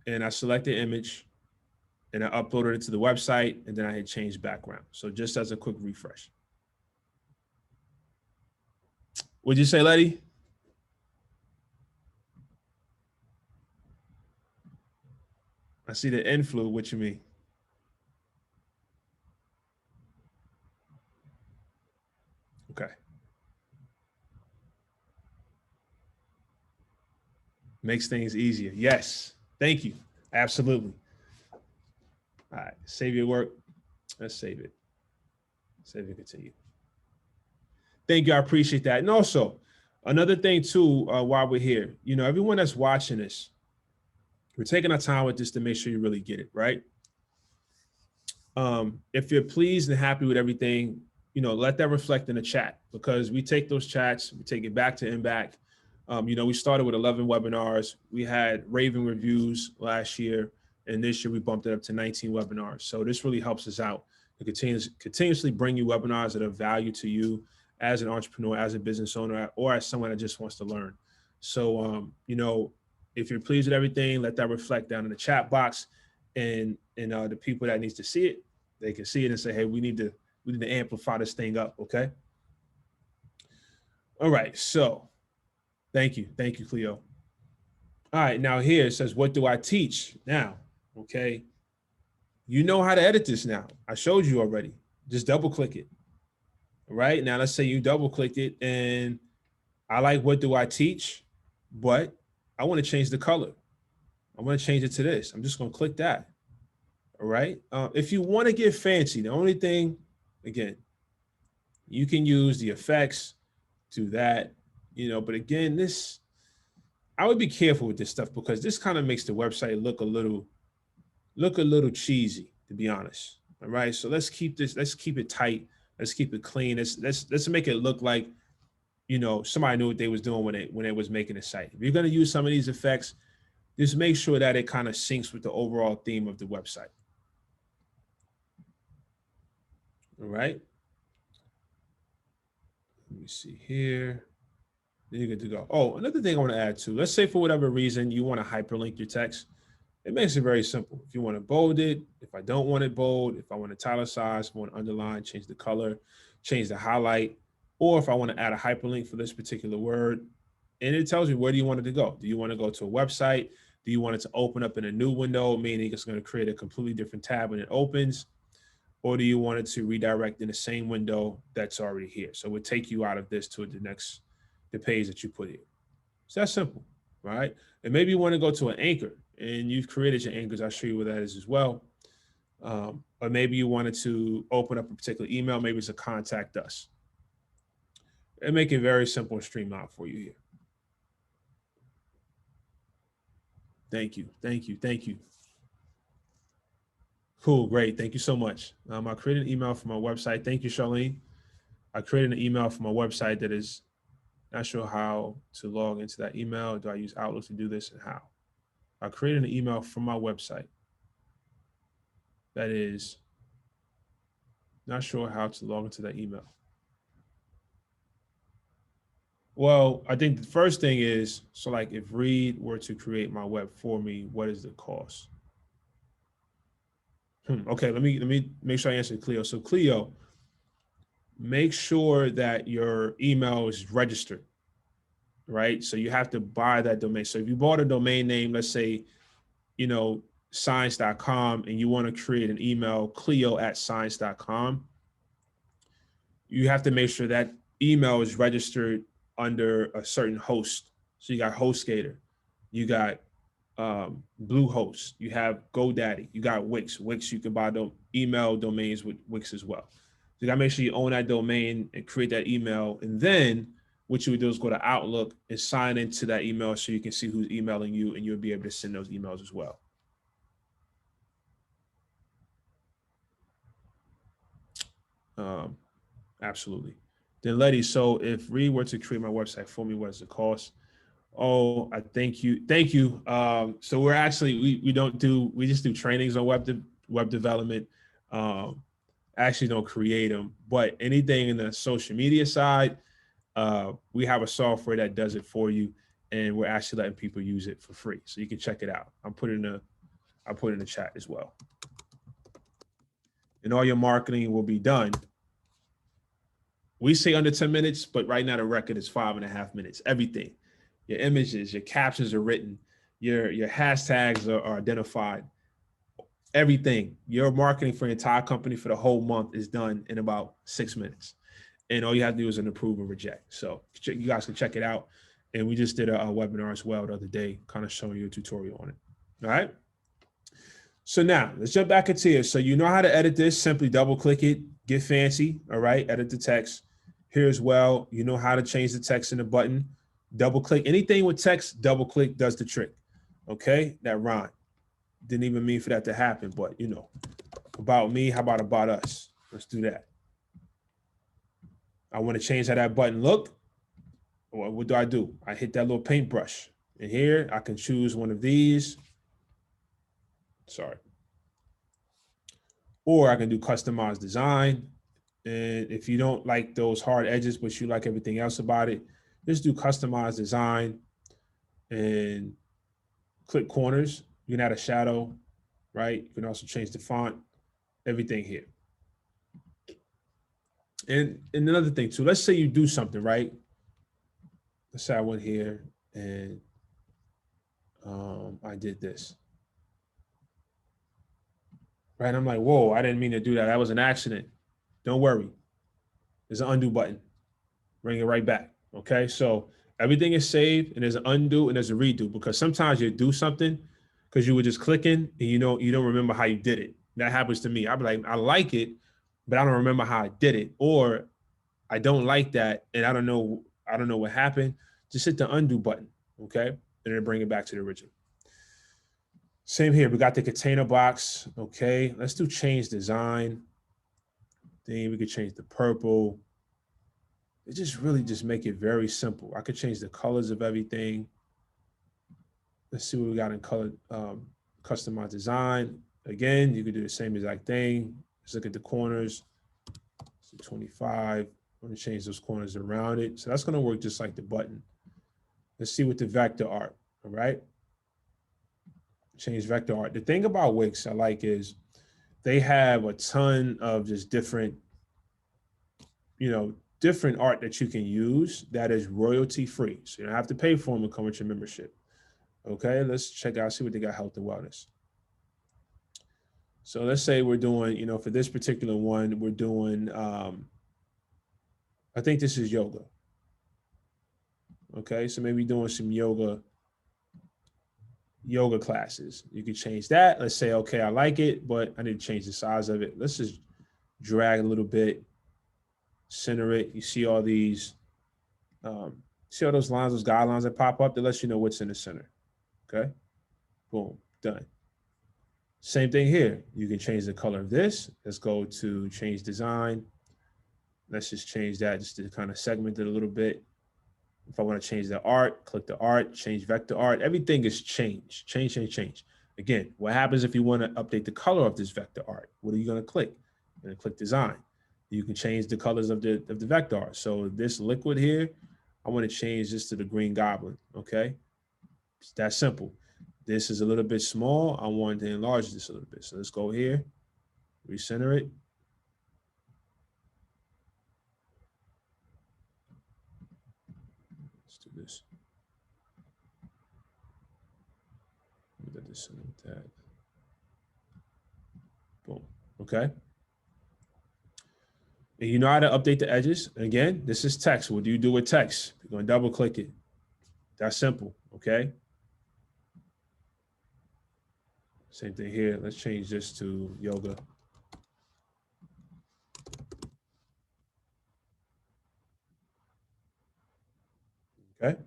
and I selected image, and I uploaded it to the website, and then I had changed background. So just as a quick refresh. What'd you say, Letty? I see the influ. What you mean? Okay. Makes things easier. Yes. Thank you. Absolutely. All right. Save your work. Let's save it. Save and continue. Thank you. I appreciate that. And also, another thing too, while we're here, you know, everyone that's watching this, we're taking our time with this to make sure you really get it, right? If you're pleased and happy with everything, you know, let that reflect in the chat, because we take those chats, we take it back to Impact. You know, we started with 11 webinars. We had raving reviews last year, and this year we bumped it up to 19 webinars. So this really helps us out to continuously bring you webinars that are of value to you as an entrepreneur, as a business owner, or as someone that just wants to learn. So, you know, if you're pleased with everything, let that reflect down in the chat box, and the people that needs to see it, they can see it and say, hey, we need to amplify this thing up. Okay. All right. So thank you, Cleo. All right, now here it says, what do I teach now? Okay, you know how to edit this now. I showed you already. Just double click it. All right, now let's say you double clicked it, and I like what do I teach, but I want to change the color. I want to change it to this. I'm just going to click that. All right. If you want to get fancy, the only thing, again, you can use the effects to that, you know, but again, I would be careful with this stuff, because this kind of makes the website look a little cheesy, to be honest. All right. So let's keep it tight. Let's keep it clean. Let's make it look like, you know, somebody knew what they was doing when it was making a site. If you're going to use some of these effects, just make sure that it kind of syncs with the overall theme of the website. All right. Let me see here. Then you're good to go. Oh, another thing I want to add too. Let's say for whatever reason you want to hyperlink your text. It makes it very simple. If you want to bold it, if I don't want it bold, if I want to italicize, if I want to underline, change the color, change the highlight, or if I want to add a hyperlink for this particular word, and it tells me where do you want it to go. Do you want to go to a website? Do you want it to open up in a new window, meaning it's going to create a completely different tab when it opens? Or do you want it to redirect in the same window that's already here? So it would take you out of this to the page that you put here. It's that simple, right? And maybe you want to go to an anchor, and you've created your anchors. I'll show you what that is as well. Or maybe you wanted to open up a particular email. Maybe it's a contact us. And make it very simple and streamlined for you here. Thank you. Cool, great. Thank you so much. I created an email for my website. Thank you, Charlene. I created an email for my website that is not sure how to log into that email. Do I use Outlook to do this, and how? I created an email from my website that is not sure how to log into that email. Well, I think the first thing is, so like if Reed were to create my web for me, what is the cost? Okay, let me make sure I answer Cleo. So Cleo, make sure that your email is registered, right? So you have to buy that domain. So if you bought a domain name, let's say, you know, science.com, and you want to create an email, cleo@science.com, you have to make sure that email is registered under a certain host. So you got HostGator, you got Bluehost, you have GoDaddy, you got Wix. Wix, you can buy email domains with Wix as well. So you gotta make sure you own that domain and create that email. And then what you would do is go to Outlook and sign into that email so you can see who's emailing you, and you'll be able to send those emails as well. Um, absolutely. Then Letty, so if Reed were to create my website for me, what does it cost? Oh, I thank you. Thank you. So we're actually, we just do trainings on web development. Um, actually don't create them, but anything in the social media side, we have a software that does it for you, and we're actually letting people use it for free. So you can check it out. I'll put it in the chat as well. And all your marketing will be done. We say under 10 minutes, but right now the record is 5.5 minutes. Everything, your images, your captions are written, your hashtags are identified. Everything, your marketing for your entire company for the whole month is done in about 6 minutes. And all you have to do is an approve and reject. So you guys can check it out. And we just did a webinar as well the other day, kind of showing you a tutorial on it. All right. So now let's jump back into here. So you know how to edit this. Simply double click it, get fancy. All right. Edit the text here as well. You know how to change the text in the button. Double click anything with text, double click does the trick. Okay. That rhyme. Didn't even mean for that to happen, but you know, about me, how about us? Let's do that. I want to change how that button look. What do? I hit that little paintbrush. And here I can choose one of these. Sorry. Or I can do customized design. And if you don't like those hard edges, but you like everything else about it, just do customized design and click corners. You can add a shadow, right? You can also change the font, everything here. And another thing too, let's say you do something, right? Let's say I went here and I did this. Right? I'm like, whoa, I didn't mean to do that. That was an accident. Don't worry. There's an undo button. Bring it right back. Okay. So everything is saved and there's an undo and there's a redo because sometimes you do something because you were just clicking and you don't remember how you did it. That happens to me. I'd be like, I like it, but I don't remember how I did it. Or I don't like that and I don't know what happened. Just hit the undo button. Okay. And then bring it back to the original. Same here. We got the container box. Okay. Let's do change design. Then we could change the purple. It just really just make it very simple. I could change the colors of everything. Let's see what we got in color, customized design. Again, you could do the same exact thing. Let's look at the corners. So 25. I'm going to change those corners around it. So that's going to work just like the button. Let's see what the vector art. All right. Change vector art. The thing about Wix I like is they have a ton of just different, different art that you can use that is royalty free. So you don't have to pay for them and come with your membership. Okay, let's check out, see what they got health and wellness. So let's say we're doing, for this particular one, we're doing, I think this is yoga. Okay, so maybe doing some yoga classes. You can change that. Let's say, okay, I like it, but I need to change the size of it. Let's just drag a little bit, center it. You see all these, see all those lines, those guidelines that pop up that lets you know what's in the center. Okay, boom, done. Same thing here. You can change the color of this. Let's go to change design. Let's just change that just to kind of segment it a little bit. If I want to change the art, click the art, change vector art. Everything is changed. Change. Again, what happens if you want to update the color of this vector art? What are you going to click? You're going to click design. You can change the colors of the vector art. So this liquid here, I want to change this to the green goblin. Okay. It's that simple. This is a little bit small. I want to enlarge this a little bit. So let's go here, recenter it. Let's do this. Let this with that. Boom. Okay. And you know how to update the edges. Again, this is text. What do you do with text? You're going to double click it. That's simple. Okay. Same thing here. Let's change this to yoga. Okay.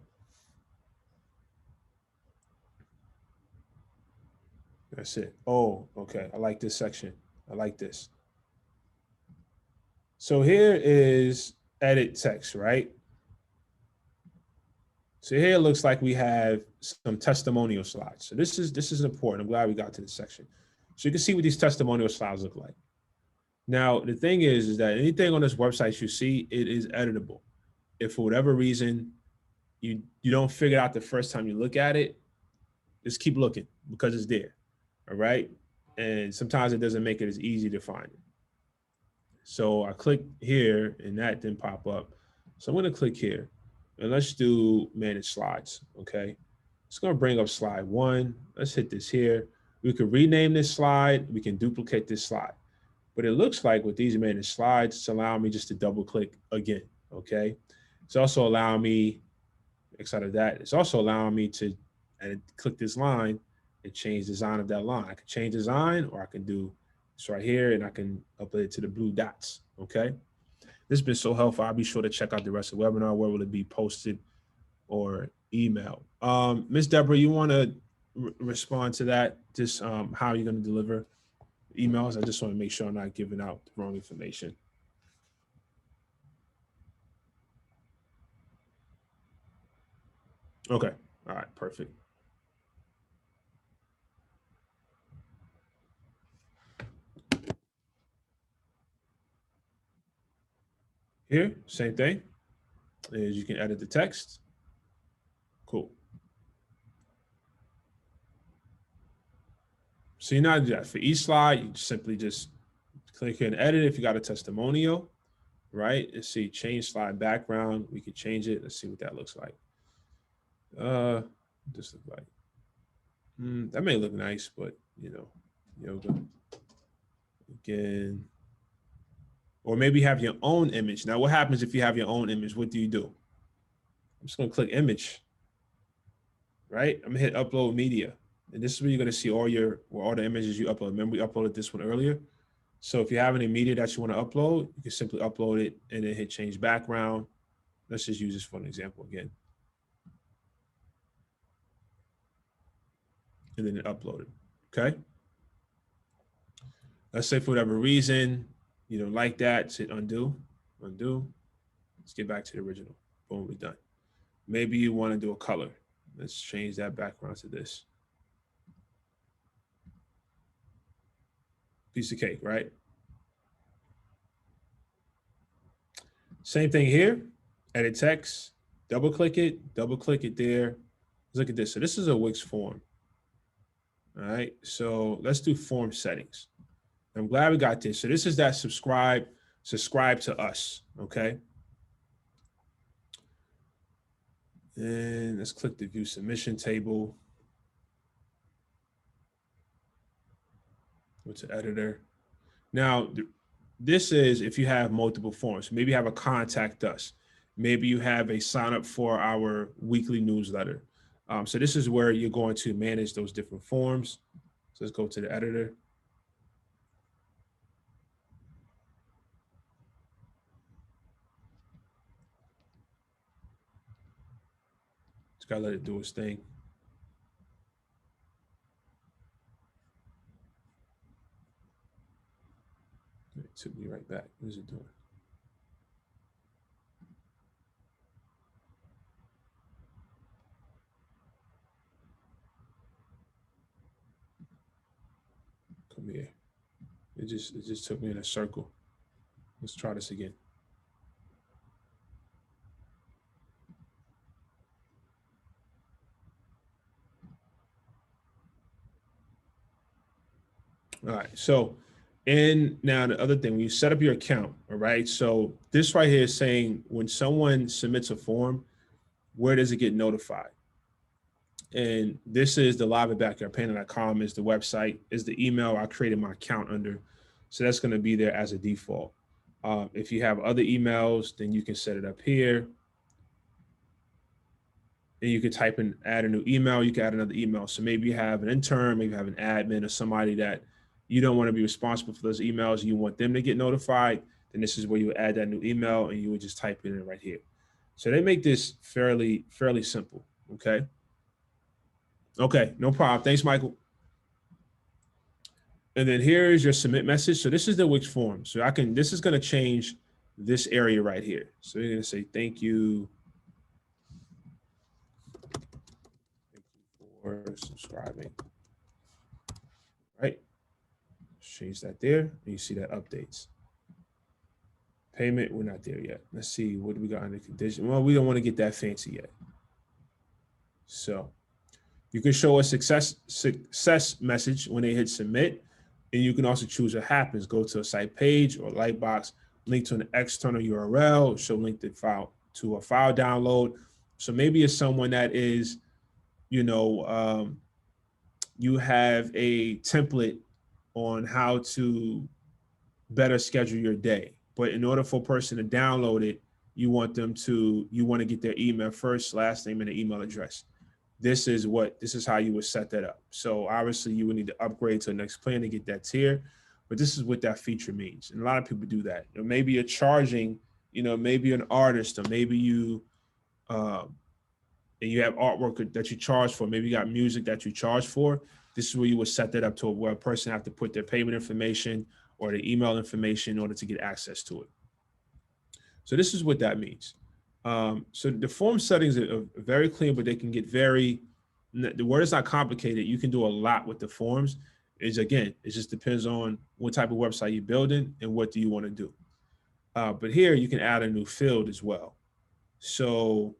That's it. Oh, okay. I like this section. I like this. So here is edit text, right? So here it looks like we have some testimonial slides. So this is important. I'm glad we got to this section. So you can see what these testimonial slides look like. Now, the thing is that anything on this website you see, it is editable. If for whatever reason you don't figure it out the first time you look at it, just keep looking because it's there. All right. And sometimes it doesn't make it as easy to find it. So I click here and that didn't pop up. So I'm going to click here and let's do manage slides. Okay. It's going to bring up slide 1. Let's hit this here. We could rename this slide. We can duplicate this slide. But it looks like with these managed slides, it's allowing me just to double click again. Okay. It's also allowing me, outside of that, it's also allowing me to click this line and change design of that line. I can change design, or I can do this right here and I can upload it to the blue dots. Okay. This has been so helpful. I'll be sure to check out the rest of the webinar. Where will it be posted or emailed? Ms. Deborah, you want to respond to that? Just how you're going to deliver emails? I just want to make sure I'm not giving out the wrong information. Okay. All right. Perfect. Here, same thing. Is you can edit the text. Cool. So you're not do that for each slide. You simply just click here and edit. If you got a testimonial, right? Let's see, change slide background. We could change it. Let's see what that looks like. This look like that may look nice, but you know, yoga again. Or maybe have your own image. Now, what happens if you have your own image? What do you do? I'm just gonna click image, right? I'm gonna hit upload media. And this is where you're gonna see all the images you upload. Remember we uploaded this one earlier? So if you have any media that you wanna upload, you can simply upload it and then hit change background. Let's just use this for an example again. And then upload it, okay? Let's say for whatever reason, you don't like that, hit undo. Let's get back to the original. Boom, we're done. Maybe you want to do a color. Let's change that background to this. Piece of cake, right? Same thing here. Edit text, double click it there. Let's look at this. So this is a Wix form. All right, so let's do form settings. I'm glad we got this. So this is that subscribe to us, okay? And let's click the view submission table. Go to editor. Now, this is if you have multiple forms. Maybe you have a contact us. Maybe you have a sign up for our weekly newsletter. So this is where you're going to manage those different forms. So let's go to the editor. Just gotta let it do its thing. It took me right back. What is it doing? Come here. It just took me in a circle. Let's try this again. All right, so now the other thing, when you set up your account, all right, so this right here is saying when someone submits a form, where does it get notified? And this is the live@backyardpainting.com is the website, is the email I created my account under. So that's gonna be there as a default. If you have other emails, then you can set it up here. And you can type in, add a new email, you can add another email. So maybe you have an intern, maybe you have an admin or somebody that you don't want to be responsible for those emails. You want them to get notified. Then this is where you add that new email and you would just type it in right here. So they make this fairly simple. Okay. Okay, no problem. Thanks, Michael. And then here is your submit message. So this is the Wix form. So this is going to change this area right here. So you're going to say, thank you for subscribing, right? Change that there. And you see that updates. Payment, we're not there yet. Let's see, what do we got under condition? Well, we don't want to get that fancy yet. So you can show a success message when they hit submit. And you can also choose what happens. Go to a site page or lightbox, link to an external URL, show link to a file download. So maybe it's someone that is, you know, you have a template on how to better schedule your day. But in order for a person to download it, you want to get their email first, last name, and an email address. This is how you would set that up. So obviously you would need to upgrade to the next plan to get that tier, but this is what that feature means. And a lot of people do that. You know, maybe you're charging, you know, maybe you're an artist, or maybe you, and you have artwork that you charge for. Maybe you got music that you charge for. This is where you would set that up to where a person have to put their payment information or the email information in order to get access to it. So this is what that means. So the form settings are very clean, but they can get the word is not complicated. You can do a lot with the forms. It just depends on what type of website you're building and what do you want to do. But here you can add a new field as well. So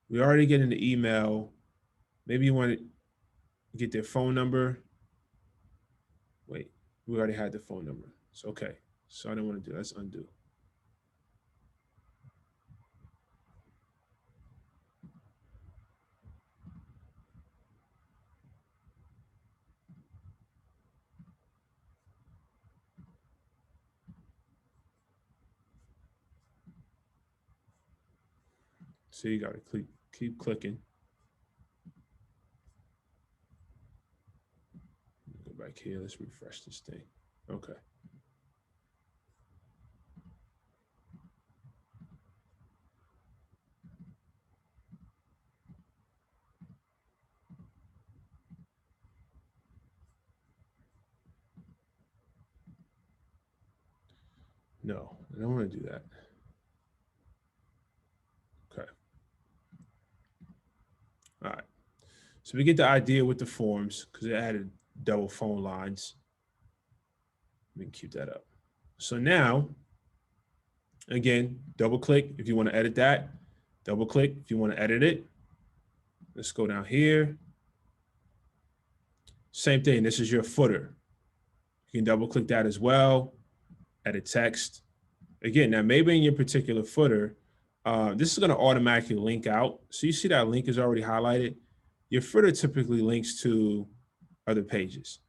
we already get in the email. Maybe you want to get their phone number. Wait, we already had the phone number. So, okay. So I don't want to do, let's undo. So you got to keep clicking. Go back here. Let's refresh this thing. Okay. No, I don't want to do that. Okay. All right. So we get the idea with the forms because it added double phone lines. We can keep that up. So now, again, double click if you want to edit that. Double click if you want to edit it. Let's go down here. Same thing. This is your footer. You can double click that as well. Edit text. Again, now maybe in your particular footer, this is going to automatically link out. So you see that link is already highlighted. Your footer typically links to other pages.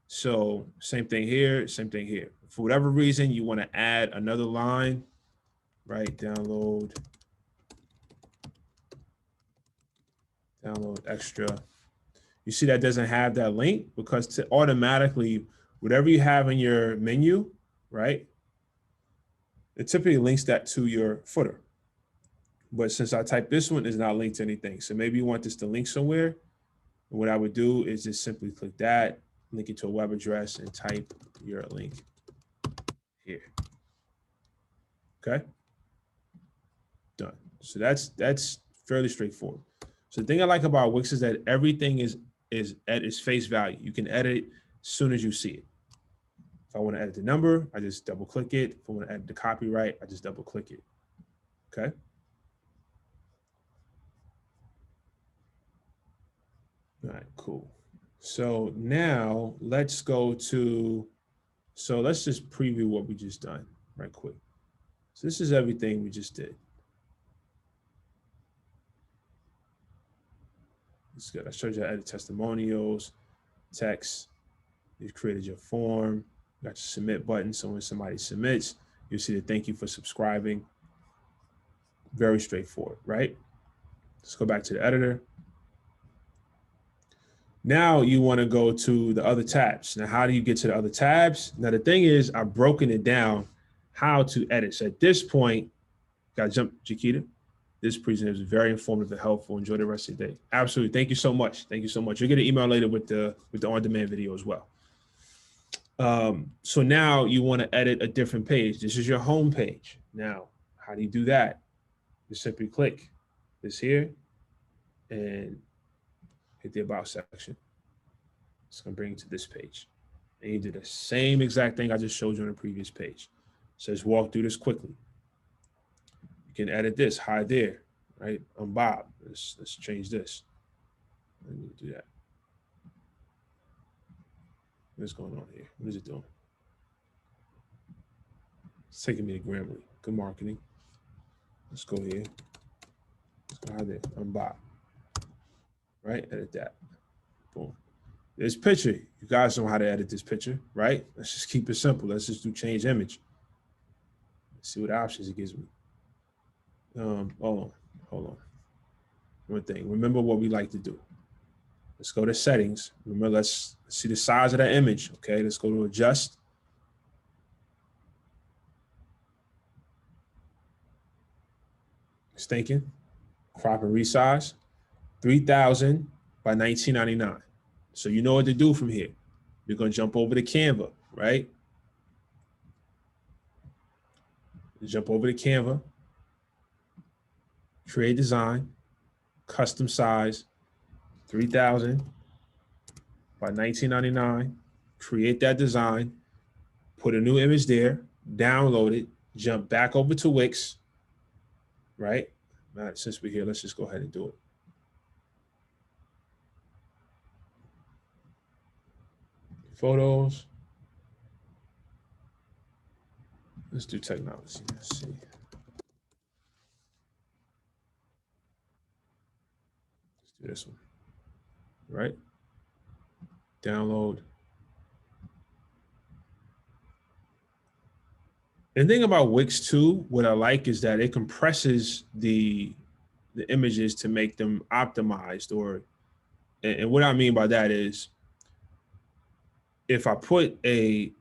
So same thing here, same thing here. For whatever reason, you want to add another line, right? Download extra. You see that doesn't have that link because to automatically, whatever you have in your menu, right? It typically links that to your footer. But since I typed this one, it's not linked to anything. So maybe you want this to link somewhere. And what I would do is just simply click that, link it to a web address, and type your link here. Okay. Done. So that's fairly straightforward. So the thing I like about Wix is that everything is at its face value. You can edit it as soon as you see it. If I want to edit the number, I just double click it. If I want to edit the copyright, I just double click it. Okay. All right, cool. So now let's go to, so let's just preview what we just done right quick. So this is everything we just did. It's good. I showed you how to edit testimonials, text. You've created your form. You got your submit button. So when somebody submits, you'll see the thank you for subscribing. Very straightforward, right? Let's go back to the editor. Now you want to go to the other tabs. Now, how do you get to the other tabs? Now, the thing is, I've broken it down how to edit. So at this point, got to jump, Chiquita. This presentation was very informative and helpful. Enjoy the rest of your day. Absolutely. Thank you so much. Thank you so much. You'll get an email later with the on-demand video as well. So now you want to edit a different page. This is your home page. Now, how do you do that? You simply click this here and hit the About section. It's going to bring you to this page. And you do the same exact thing I just showed you on the previous page. It says walk through this quickly. You can edit this, hide there, right? I'm Bob. Let's change this. Let me do that. What's going on here? What is it doing? It's taking me to Grammarly. Good marketing. Let's go here. Let's go hide there. I'm Bob. Right? Edit that. Boom. This picture. You guys know how to edit this picture, right? Let's just keep it simple. Let's just do change image. Let's see what options it gives me. Hold on. One thing. Remember what we like to do. Let's go to settings. Remember, let's see the size of that image. Okay, let's go to adjust. It's thinking. Crop and resize. 3,000 by 1999. So you know what to do from here. You're going to jump over to Canva, right? Jump over to Canva. Create design. Custom size. 3,000 by 1999. Create that design. Put a new image there. Download it. Jump back over to Wix. Right? All right, since we're here, let's just go ahead and do it. Photos. Let's do technology. Let's see. Let's do this one. Right? Download. And the thing about Wix too, what I like is that it compresses the images to make them optimized. And what I mean by that is, if I put a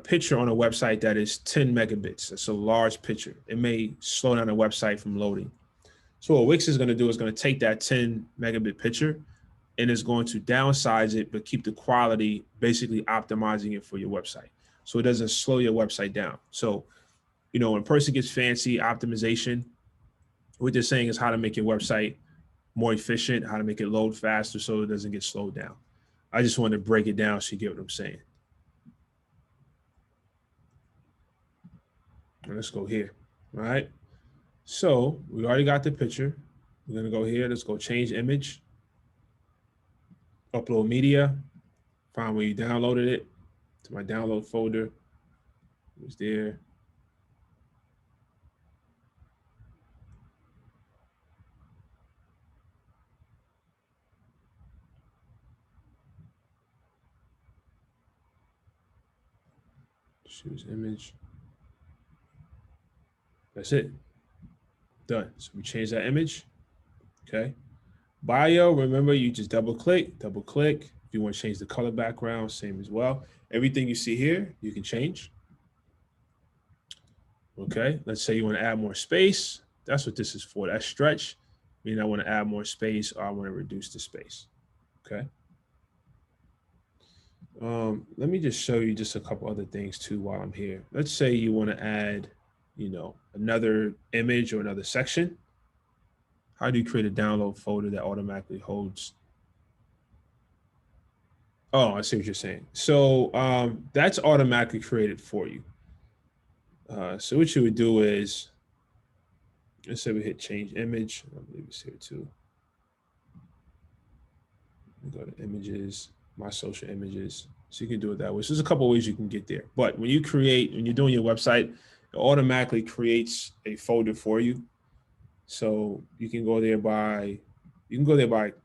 picture on a website that is 10 megabits, it's a large picture, it may slow down the website from loading. So what Wix is going to do is going to take that 10 megabit picture and is going to downsize it, but keep the quality, basically optimizing it for your website. So it doesn't slow your website down. So, you know, when a person gets fancy optimization, what they're saying is how to make your website more efficient, how to make it load faster so it doesn't get slowed down. I just wanted to break it down so you get what I'm saying. And let's go here. All right. So we already got the picture. We're going to go here. Let's go change image. Upload media. Find where you downloaded it. To my download folder. It was there. Choose image. That's it. Done. So we change that image. Okay. Bio, remember you just double click. If you want to change the color background, same as well. Everything you see here, you can change. Okay. Let's say you want to add more space. That's what this is for. That stretch, meaning I want to add more space or I want to reduce the space. Okay. Let me just show you just a couple other things too while I'm here. Let's say you want to add, you know, another image or another section. How do you create a download folder that automatically holds? Oh, I see what you're saying. So that's automatically created for you. So what you would do is, let's say we hit change image. I believe it's here too. We go to images, my social images. So you can do it that way. So there's a couple of ways you can get there. But when you're doing your website, it automatically creates a folder for you. So you can go there by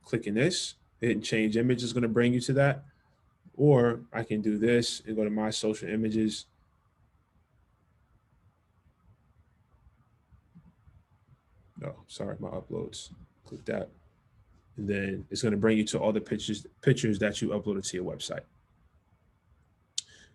clicking this, hitting change image is going to bring you to that. Or I can do this and go to my social images. Oh, sorry, my uploads. Click that. And then it's going to bring you to all the pictures that you uploaded to your website.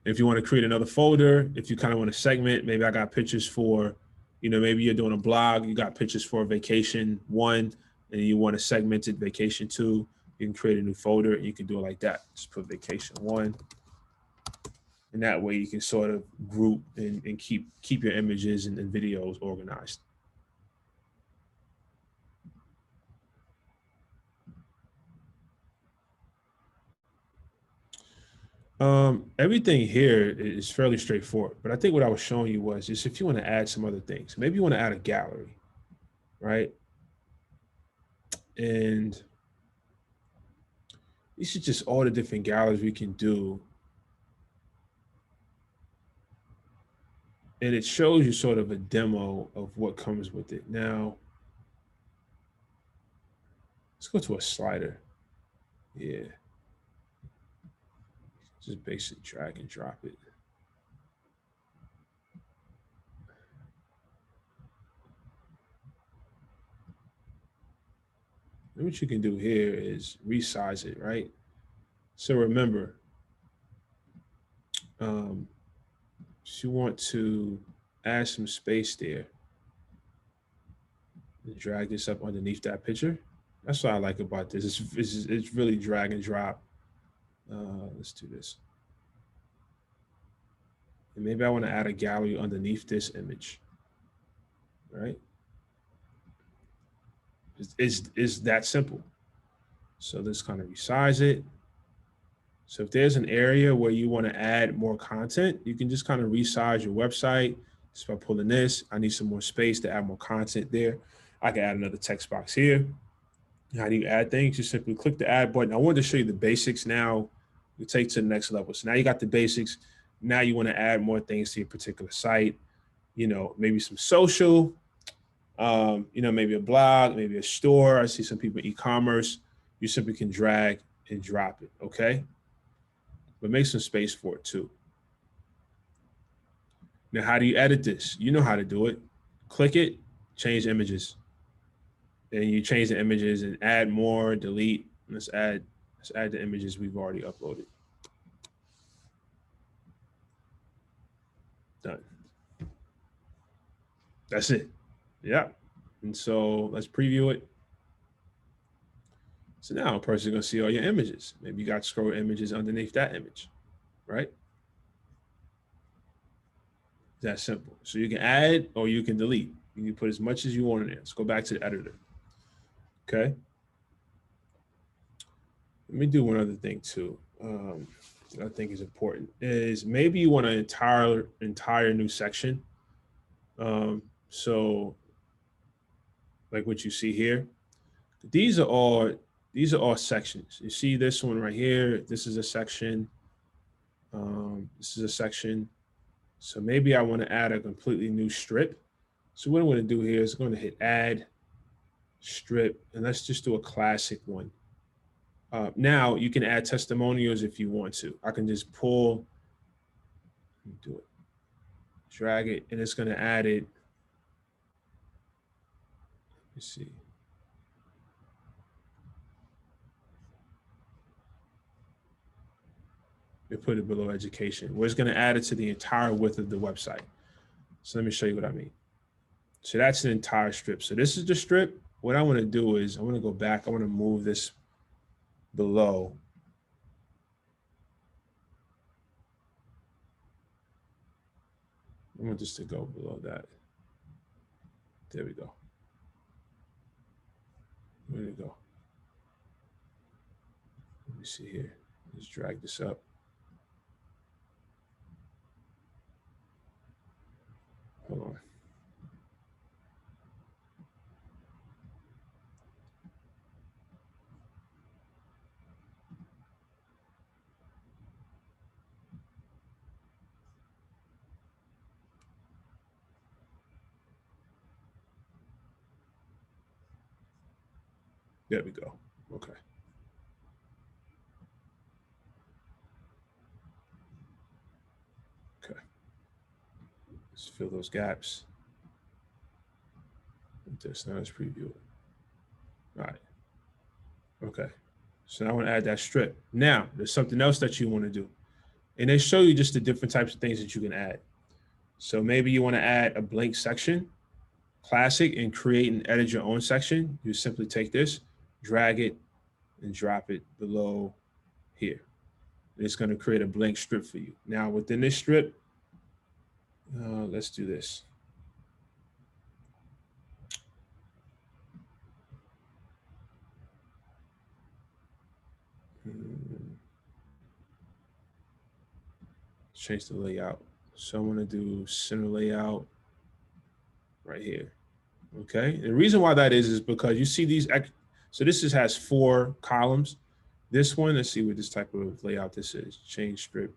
If you want to create another folder, if you kind of want to segment, maybe I got pictures for, you know, maybe you're doing a blog, you got pictures for vacation 1, and you want to segment it vacation 2, you can create a new folder and you can do it like that. Just put vacation 1. And that way you can sort of group and keep your images and videos organized. Everything here is fairly straightforward, but I think what I was showing you was just if you want to add some other things, maybe you want to add a gallery, right? And these are just all the different galleries we can do. And it shows you sort of a demo of what comes with it. Now, let's go to a slider. Yeah. Just basically drag and drop it. And what you can do here is resize it, right? So remember, you want to add some space there. And drag this up underneath that picture. That's what I like about this. It's really drag and drop. Let's do this. And maybe I want to add a gallery underneath this image, right? It's that simple. So let's kind of resize it. So if there's an area where you want to add more content, you can just kind of resize your website. Just by pulling this, I need some more space to add more content there. I can add another text box here. How do you add things? You simply click the add button. I wanted to show you the basics. Now you take to the next level. So now you got the basics. Now you want to add more things to your particular site. You know, maybe some social, you know, maybe a blog, maybe a store. I see some people e-commerce. You simply can drag and drop it, okay? But make some space for it too. Now, how do you edit this? You know how to do it. Click it, change images. And you change the images and add more, delete. Let's add the images we've already uploaded. Done. That's it. Yeah. And so let's preview it. So now a person's gonna see all your images. Maybe you got scroll images underneath that image, right? That simple. So you can add or you can delete. You can put as much as you want in there. Let's go back to the editor. Okay. Let me do one other thing too. That I think is important is maybe you want an entire new section. So like what you see here, these are all sections. You see this one right here. This is a section. This is a section. So maybe I want to add a completely new strip. So what I'm going to do here is I'm going to hit add strip, and let's just do a classic one. Now you can add testimonials if you want to. I can just pull, do it, drag it, and it's going to add it. Let's see. We put it below education. We're just going to add it to the entire width of the website. So let me show you what I mean. So that's an entire strip. So this is the strip. What I want to do is I want to go back. I want to move this below. I want this to go below that. There we go. Where did it go? Let me see here. Let's drag this up. Hold on. There we go. Okay. Okay. Let's fill those gaps. This now let's preview it. All right. Okay. So now I want to add that strip. Now there's something else that you want to do. And they show you just the different types of things that you can add. So maybe you want to add a blank section, classic, and create and edit your own section. You simply take this, drag it, and drop it below here. and it's going to create a blank strip for you. Now within this strip, let's do this. Change the layout. So I'm going to do center layout right here. Okay. And the reason why that is because you see these. So this has 4 columns. This one, let's see what this type of layout this is. Change strip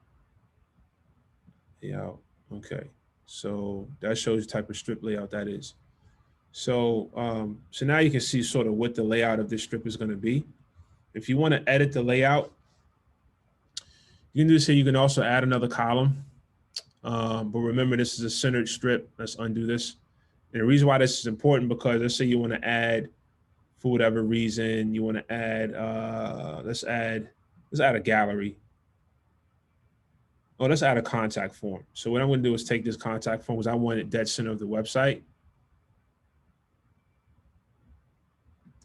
layout. Okay. So that shows the type of strip layout that is. So, so now you can see sort of what the layout of this strip is going to be. If you want to edit the layout, you can do this here. You can also add another column. But remember, this is a centered strip. Let's undo this. And the reason why this is important because let's say you want to add, for whatever reason, you want to add, let's add a gallery. Oh, let's add a contact form. So what I'm going to do is take this contact form because I want it dead center of the website.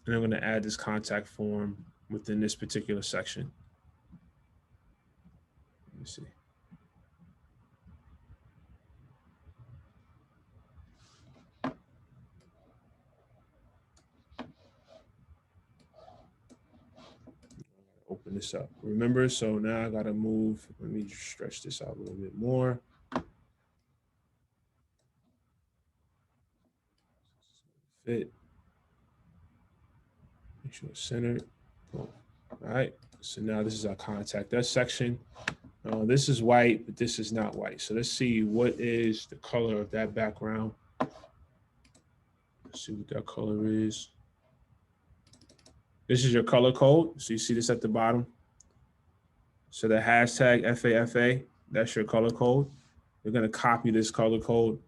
And I'm going to add this contact form within this particular section. Let me see. Open this up. Remember, so now I got to move. Let me stretch this out a little bit more. Fit. Make sure it's centered. Boom. All right. So now this is our contact us section. This is white, but this is not white. So let's see what is the color of that background. Let's see what that color is. This is your color code. So you see this at the bottom. So the hashtag FAFA, that's your color code. You're going to copy this color code.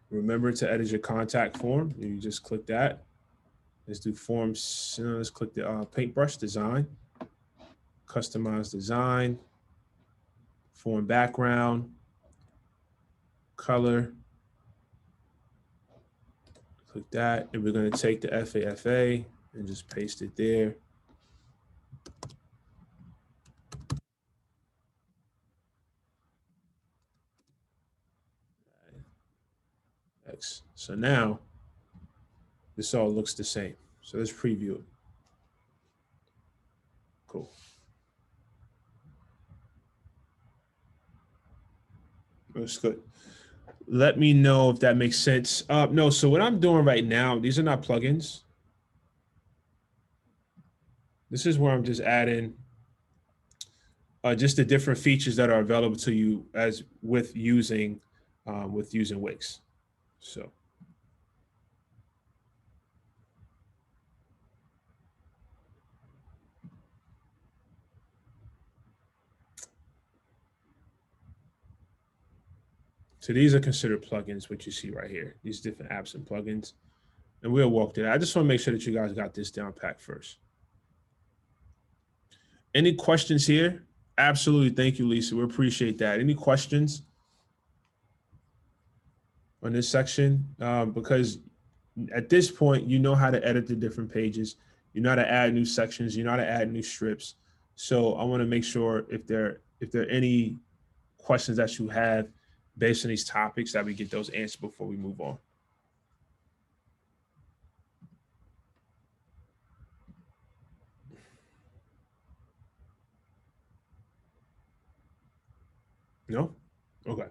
Remember to edit your contact form. You just click that. Let's do forms. Let's click the paintbrush design, customize design, form background, color. Click that, and we're going to take the FAFA and just paste it there. X. So now this all looks the same. So let's preview it. Cool. That's good. Let me know if that makes sense. No, so what I'm doing right now, these are not plugins. This is where I'm just adding just the different features that are available to you as with using Wix. So. So these are considered plugins, what you see right here, these different apps and plugins. And we'll walk through that. I just want to make sure that you guys got this down pat first. Any questions here? Absolutely. Thank you, Lisa. We appreciate that. Any questions on this section? Because at this point, you know how to edit the different pages. You know how to add new sections. You know how to add new strips. So I want to make sure if there are any questions that you have based on these topics that we get those answered before we move on. No? Okay.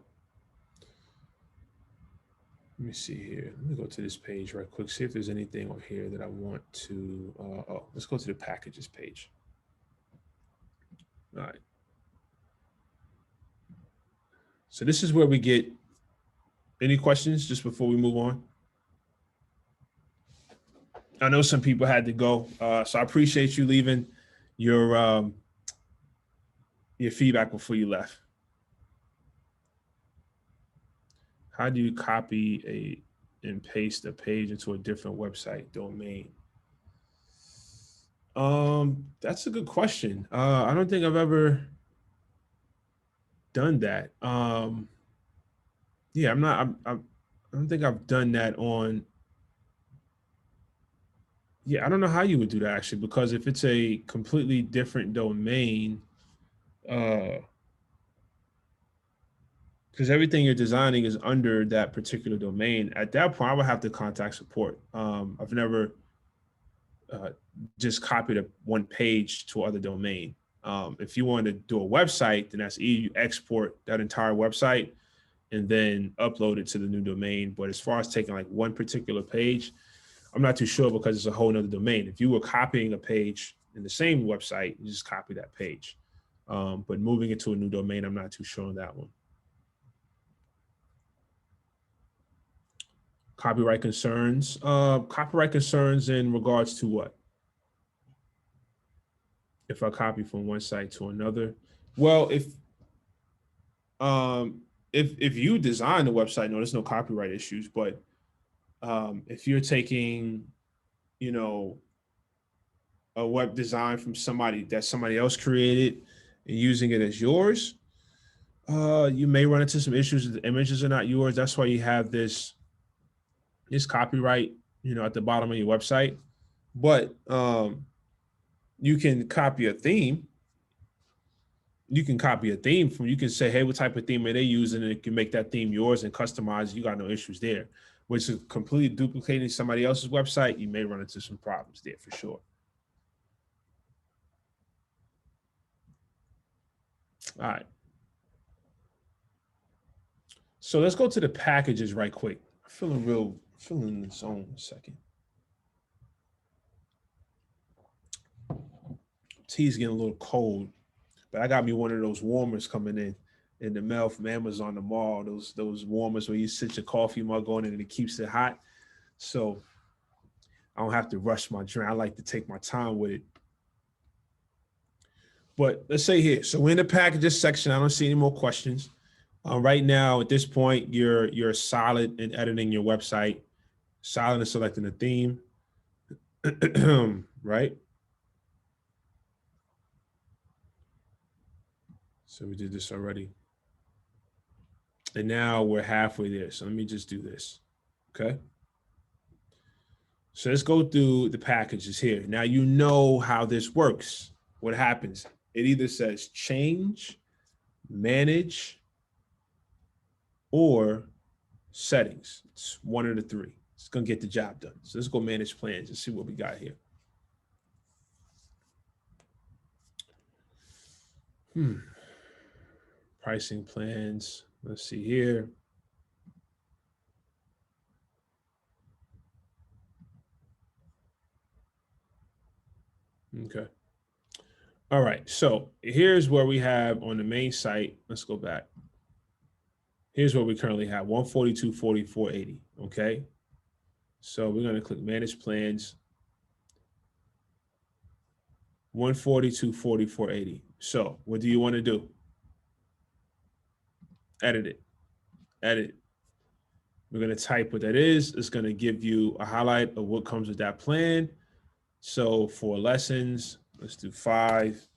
Let me see here. Let me go to this page right quick, see if there's anything on here that I want to, let's go to the packages page. All right. So this is where we get, any questions just before we move on? I know some people had to go, so I appreciate you leaving your feedback before you left. How do you copy and paste a page into a different website domain? That's a good question. I don't think I've ever done that. Yeah, I don't think I've done that on Yeah, I don't know how you would do that actually, because if it's a completely different domain, because everything you're designing is under that particular domain, at that point, I would have to contact support. I've never uh, just copied one page to other domain. If you want to do a website, then that's easy. You export that entire website and then upload it to the new domain. But as far as taking like one particular page, I'm not too sure because it's a whole nother domain. If you were copying a page in the same website, you just copy that page. But moving it to a new domain, I'm not too sure on that one. Copyright concerns in regards to what? If I copy from one site to another. Well, um, if you design the website, no, there's no copyright issues. But if you're taking, you know, a web design from somebody that somebody else created and using it as yours, you may run into some issues if the images are not yours. That's why you have this copyright, at the bottom of your website. But you can copy a theme. You can copy a theme from. You can say, "Hey, what type of theme are they using?" And it can make that theme yours and customize. You got no issues there. Which is completely duplicating somebody else's website. You may run into some problems there for sure. All right. So let's go to the packages right quick. I'm feeling in the zone a second. Tea's getting a little cold, but I got me one of those warmers coming in the mail from Amazon tomorrow. Those warmers where you sit your coffee mug on it and it keeps it hot. So I don't have to rush my drink. I like to take my time with it. But let's say here, so we're in the packages section. I don't see any more questions. Right now, at this point, you're solid in editing your website, solid in selecting a theme, right? So we did this already. And now we're halfway there. So let me just do this. Okay. So let's go through the packages here. Now you know how this works. What happens? It either says change, manage, or settings. It's one of the three. It's gonna get the job done. So let's go manage plans and see what we got here. Pricing plans. Let's see here. Okay. All right. So here's where we have on the main site. Let's go back. Here's what we currently have 142.44.80. Okay. So we're going to click manage plans 142.44.80. So what do you want to do? Edit it. Edit. We're going to type what that is. It's going to give you a highlight of what comes with that plan. So for lessons, let's do 5.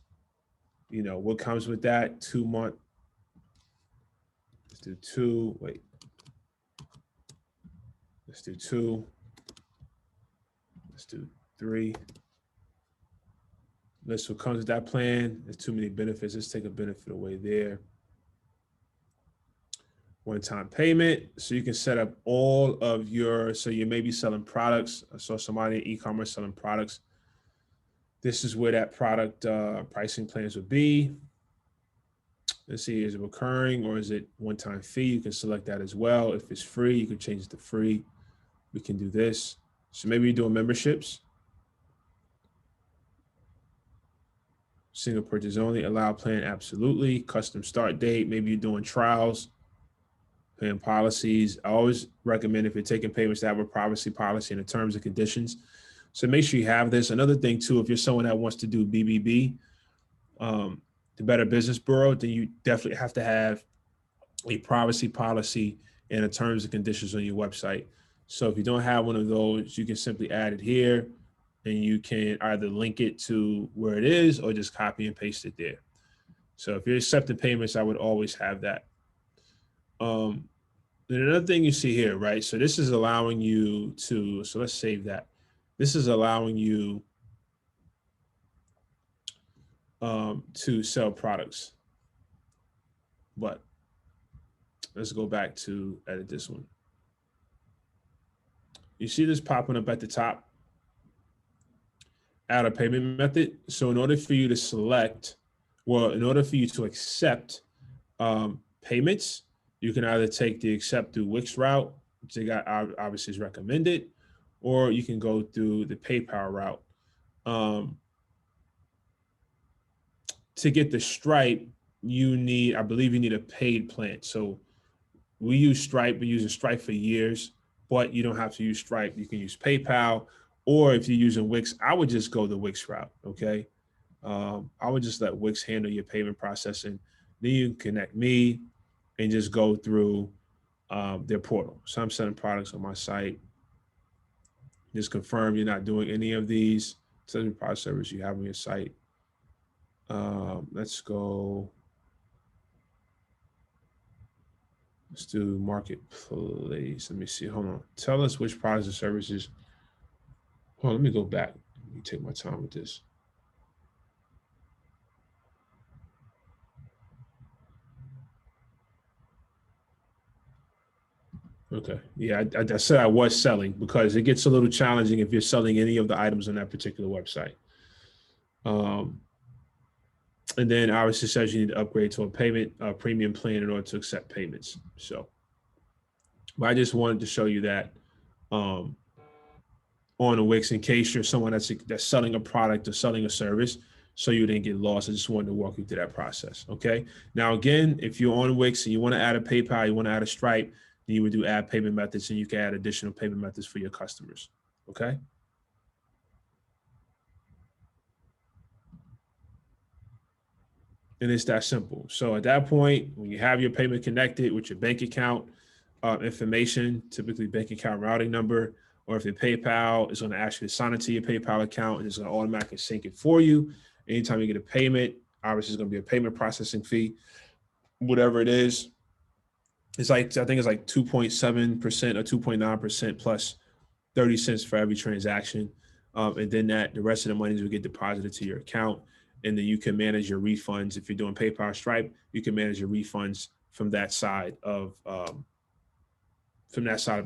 What comes with that? 2-month. Let's do 2. Wait. Let's do 2. Let's do 3. List what comes with that plan. There's too many benefits. Let's take a benefit away there. One-time payment. So you can set up all of so you may be selling products. I saw somebody in e-commerce selling products. This is where that product pricing plans would be. Let's see, is it recurring or is it one-time fee? You can select that as well. If it's free, you can change it to free. We can do this. So maybe you're doing memberships. Single purchase only, allow plan, absolutely. Custom start date, maybe you're doing trials, paying policies. I always recommend if you're taking payments to have a privacy policy and the terms and conditions. So make sure you have this. Another thing too, if you're someone that wants to do BBB, the Better Business Bureau, then you definitely have to have a privacy policy and the terms and conditions on your website. So if you don't have one of those, you can simply add it here and you can either link it to where it is or just copy and paste it there. So if you're accepting payments, I would always have that. Then another thing you see here, right? So this is allowing you to, so let's save that. This is allowing you to sell products. But let's go back to edit this one. You see this popping up at the top? Add a payment method. So in order for you to select, well, in order for you to accept payments, you can either take the accept through Wix route, which they got obviously is recommended, or you can go through the PayPal route. To get the Stripe, you need, I believe you need a paid plan. So we use Stripe, we're using Stripe for years, but you don't have to use Stripe. You can use PayPal, or if you're using Wix, I would just go the Wix route, okay? I would just let Wix handle your payment processing. Then you can connect me and just go through their portal. So I'm selling products on my site. Just confirm you're not doing any of these. Tell me product service you have on your site. Let's go. Let's do marketplace. Let me see. Hold on. Tell us which products and services. Hold on, let me go back. Let me take my time with this. Okay. Yeah, I said I was selling because it gets a little challenging if you're selling any of the items on that particular website. And then obviously says you need to upgrade to a premium plan in order to accept payments. So, but I just wanted to show you that on a Wix in case you're someone that's selling a product or selling a service, so you didn't get lost. I just wanted to walk you through that process. Okay. Now, again, if you're on Wix and you want to add a PayPal, you want to add a Stripe, then you would do add payment methods, and you can add additional payment methods for your customers. Okay. And it's that simple. So at that point, when you have your payment connected with your bank account information, typically bank account routing number, or if it's PayPal, it's going to ask you to sign into your PayPal account, and it's going to automatically sync it for you. Anytime you get a payment, obviously it's going to be a payment processing fee, whatever it is. It's like, I think it's like 2.7% or 2.9% plus 30 cents for every transaction. And then the rest of the monies will get deposited to your account. And then you can manage your refunds. If you're doing PayPal Stripe, you can manage your refunds from that side of the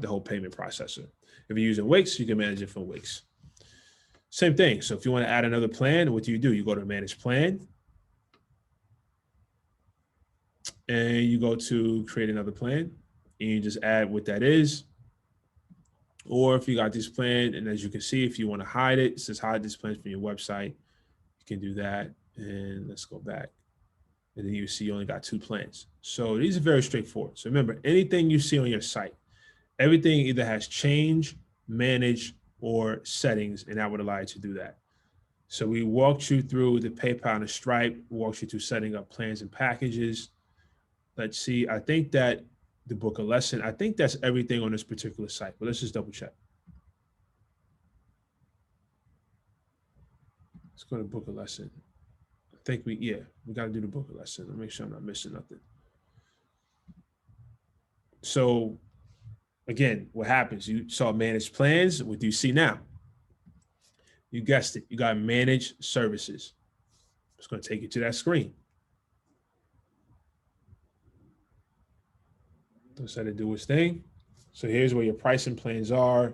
whole payment processor. If you're using Wix, you can manage it from Wix. Same thing. So if you want to add another plan, what do? You go to manage plan, and you go to create another plan, and you just add what that is. Or if you got this plan, and as you can see, if you want to hide it, it says hide this plan from your website. You can do that. And let's go back. And then you see you only got 2 plans. So these are very straightforward. So remember, anything you see on your site, everything either has change, manage, or settings, and that would allow you to do that. So we walked you through the PayPal and the Stripe, walked you through setting up plans and packages. Let's see, I think that the book a lesson, I think that's everything on this particular site, but let's just double check. Let's go to book a lesson. I think we got to do the book a lesson. Let me make sure I'm not missing nothing. So again, what happens? You saw managed plans. What do you see now? You guessed it. You got managed services. It's going to take you to that screen. Let's let it do its thing. So here's where your pricing plans are.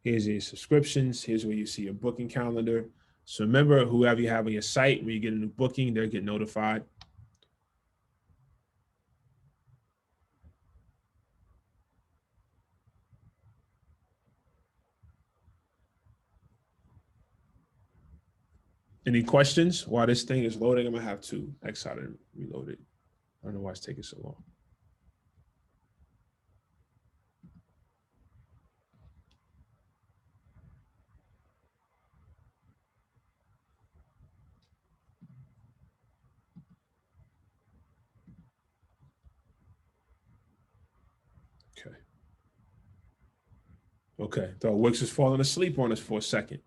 Here's your subscriptions. Here's where you see your booking calendar. So remember, whoever you have on your site, when you get a new booking, they'll get notified. Any questions while this thing is loading? I'm gonna have to X out and reload it. I don't know why it's taking so long. Okay. Okay, so Wix is falling asleep on us for a second.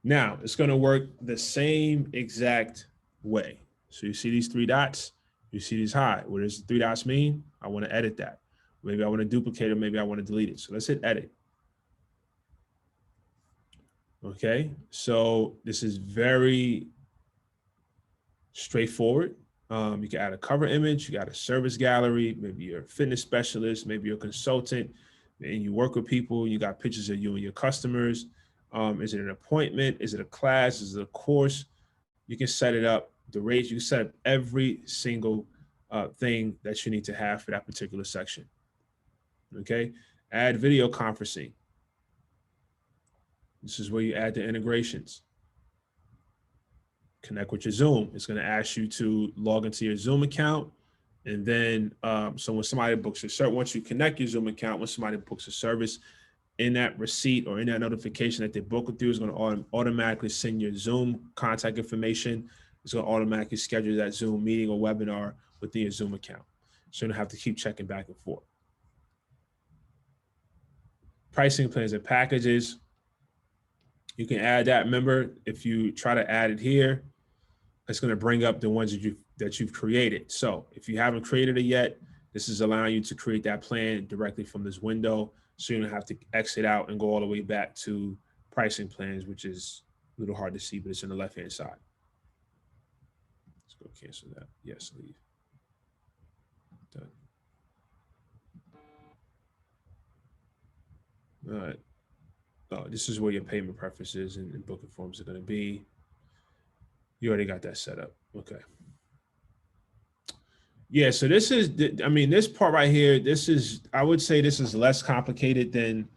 Now it's going to work the same exact way. So you see these 3 dots, you see these high. What does the 3 dots mean? I want to edit that. Maybe I want to duplicate it, maybe I want to delete it. So let's hit edit. Okay, so this is very straightforward. You can add a cover image, you got a service gallery, maybe you're a fitness specialist, maybe you're a consultant, and you work with people, you got pictures of you and your customers. Is it an appointment? Is it a class? Is it a course? You can set it up, the rates, you can set up every single thing that you need to have for that particular section. Okay, add video conferencing. This is where you add the integrations. Connect with your Zoom. It's going to ask you to log into your Zoom account. And then, so when somebody books a service, once you connect your Zoom account, when somebody books a service, in that receipt or in that notification that they book with you is going to automatically send your Zoom contact information. It's going to automatically schedule that Zoom meeting or webinar within your Zoom account. So you don't have to keep checking back and forth. Pricing plans and packages. You can add that. Remember, if you try to add it here, it's going to bring up the ones that you've created. So if you haven't created it yet, this is allowing you to create that plan directly from this window. So you don't have to exit out and go all the way back to pricing plans, which is a little hard to see, but it's on the left-hand side. Let's go cancel that. Yes, leave. Done. All right. Oh, this is where your payment preferences and booking forms are going to be. You already got that set up. Okay. Yeah, so this is, I mean, this part right here, this is, I would say this is less complicated than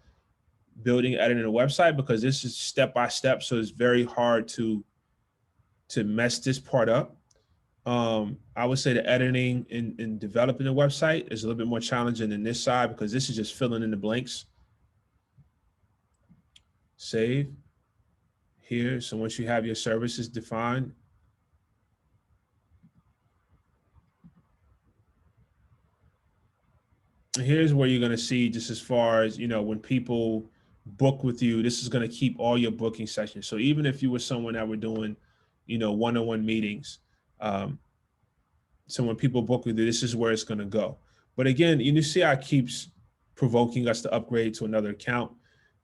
building, editing a website because this is step by step. So it's very hard to mess this part up. I would say the editing and developing a website is a little bit more challenging than this side because this is just filling in the blanks. Save here. So once you have your services defined, here's where you're going to see just as far as, you know, when people book with you, this is going to keep all your booking sessions. So even if you were someone that were doing, you know, one-on-one meetings, so when people book with you, this is where it's going to go. But again, you see how it keeps provoking us to upgrade to another account.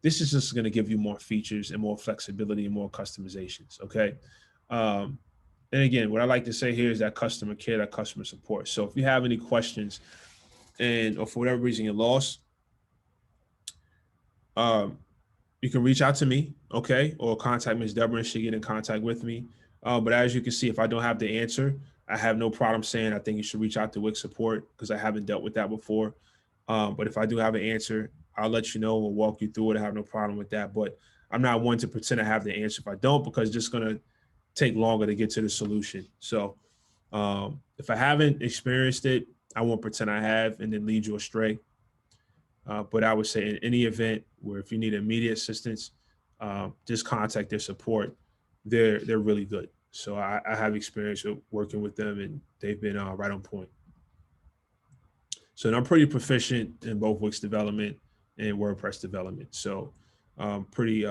This is just going to give you more features and more flexibility and more customizations. Okay. And again, what I like to say here is that customer care, that customer support. So if you have any questions or for whatever reason you're lost, you can reach out to me, okay, or contact Ms. Deborah and she'll get in contact with me. But as you can see, if I don't have the answer, I have no problem saying I think you should reach out to Wix support because I haven't dealt with that before. But if I do have an answer, I'll let you know. We'll walk you through it. I have no problem with that. But I'm not one to pretend I have the answer if I don't, because it's just going to take longer to get to the solution. So if I haven't experienced it, I won't pretend I have and then lead you astray. But I would say in any event where if you need immediate assistance, just contact their support. They're really good. So I have experience with working with them and they've been right on point. So I'm pretty proficient in both Wix development and WordPress development. So pretty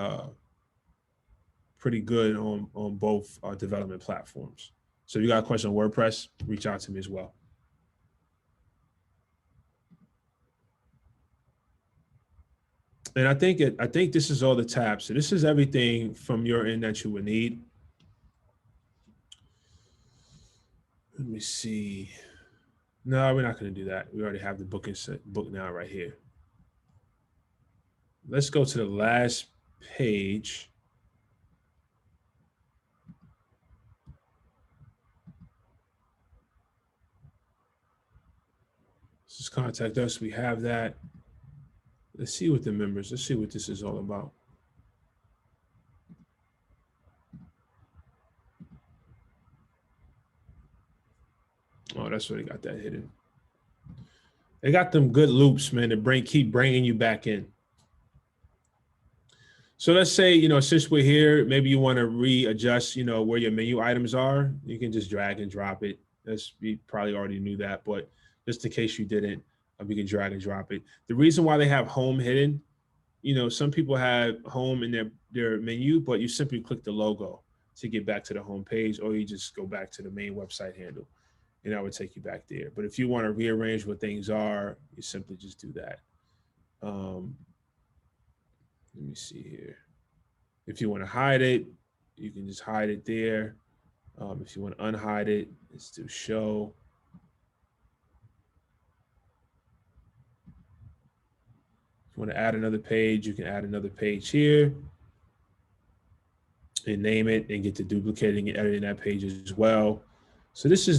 good on both development platforms. So if you got a question on WordPress, reach out to me as well. And I think this is all the tabs. So this is everything from your end that you would need. Let me see. No, we're not going to do that. We already have the booking set book now right here. Let's go to the last page. Just contact us. We have that. Let's see what the members, let's see what this is all about. Oh, that's where they got that hidden. They got them good loops, man, to keep bringing you back in. So let's say, you know, since we're here, maybe you want to readjust, you know, where your menu items are. You can just drag and drop it. You probably already knew that, but just in case you didn't, we can drag and drop it. The reason why they have home hidden, you know, some people have home in their menu, but you simply click the logo to get back to the home page, or you just go back to the main website handle and that would take you back there. But if you want to rearrange what things are, you simply just do that. Let me see here. If you want to hide it, you can just hide it there. If you want to unhide it, let's do show. If you want to add another page, you can add another page here and name it and get to duplicating and editing that page as well. So this is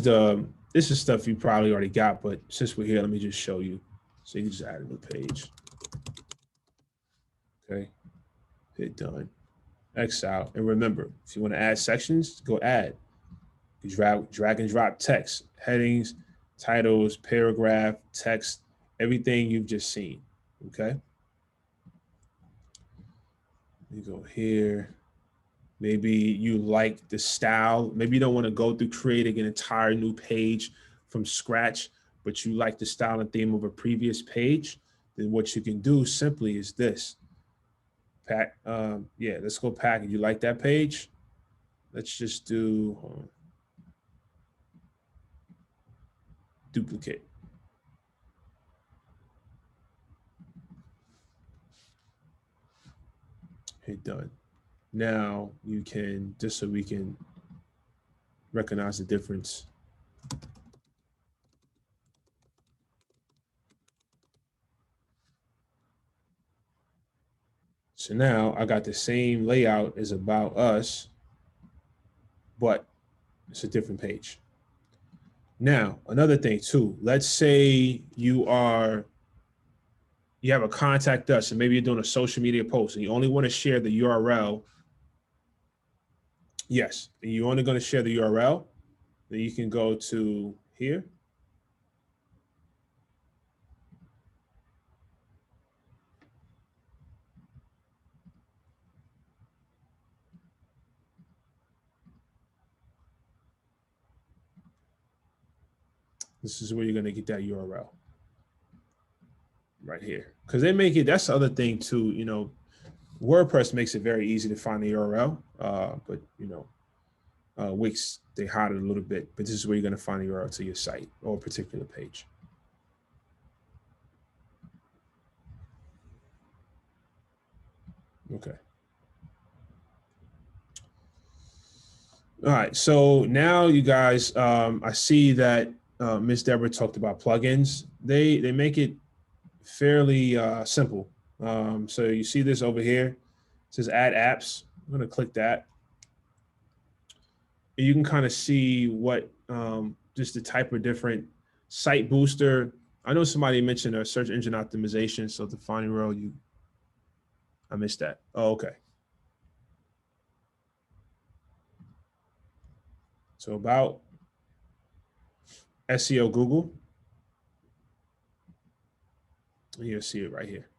stuff you probably already got, but since we're here, let me just show you. So you can just add a new page. Okay, hit done. X out. And remember, if you want to add sections, go add. You drag and drop text, headings, titles, paragraph, text, everything you've just seen. Okay. You go here. Maybe you like the style. Maybe you don't want to go through creating an entire new page from scratch, but you like the style and theme of a previous page. Then what you can do simply is this. Pack. Yeah, let's go pack. You like that page? Let's just do duplicate. Hit done. Now you can, just so we can recognize the difference. So now I got the same layout as About Us, but it's a different page. Now, another thing too, let's say you have a contact us and maybe you're doing a social media post and you only want to share the URL. Yes, and you're only going to share the URL. Then you can go to here. This is where you're going to get that URL right here. Because they make it, that's the other thing too, WordPress makes it very easy to find the URL, but Wix, they hide it a little bit, but this is where you're going to find the URL to your site or a particular page. Okay. All right. So now you guys, I see that Miss Deborah talked about plugins. They make it fairly simple. So you see this over here. It says add apps. I'm going to click that. And you can kind of see what just the type of different site booster. I know somebody mentioned a search engine optimization. So the finding row, I missed that. Oh, okay. So about SEO Google. You'll see it right here.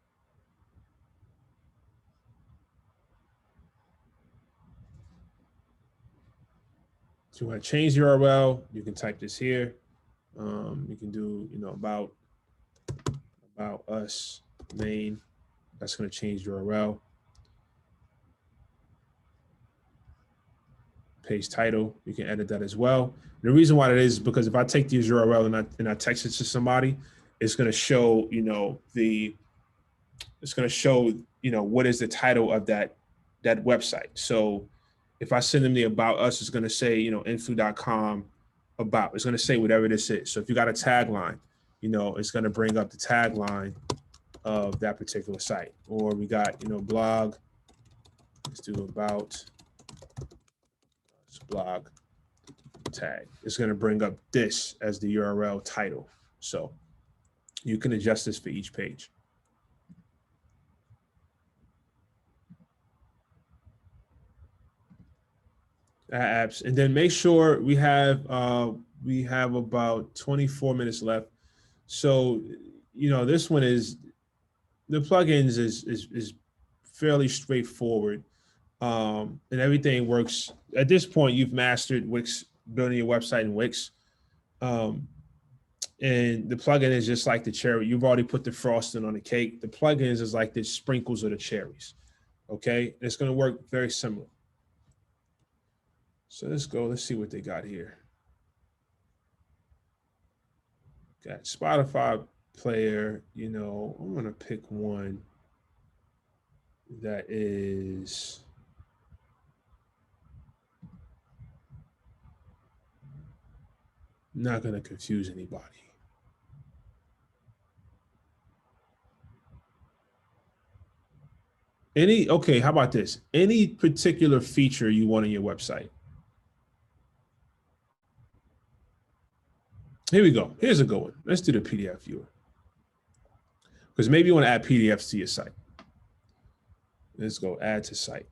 So you want to change the URL, you can type this here. You can do, about us main. That's going to change the URL. Page title, you can edit that as well. And the reason why that is because if I take this URL and I text it to somebody, it's going to show, what is the title of that website. So if I send them the about us, it's going to say, info.com about. It's going to say whatever this is. So if you got a tagline, it's going to bring up the tagline of that particular site. Or we got, blog. Let's do about blog tag. It's going to bring up this as the URL title. So you can adjust this for each page. Apps, and then make sure we have about 24 minutes left. So this one is the plugins is fairly straightforward, and everything works. At this point, you've mastered Wix, building your website in Wix, and the plugin is just like the cherry. You've already put the frosting on the cake. The plugins is like the sprinkles of the cherries. Okay, it's going to work very similar. So let's go. Let's see what they got here. Got Spotify player. I'm going to pick one that is Not going to confuse anybody. Okay, how about this? Any particular feature you want on your website? Here we go. Here's a good one. Let's do the PDF viewer. Because maybe you want to add PDFs to your site. Let's go add to site.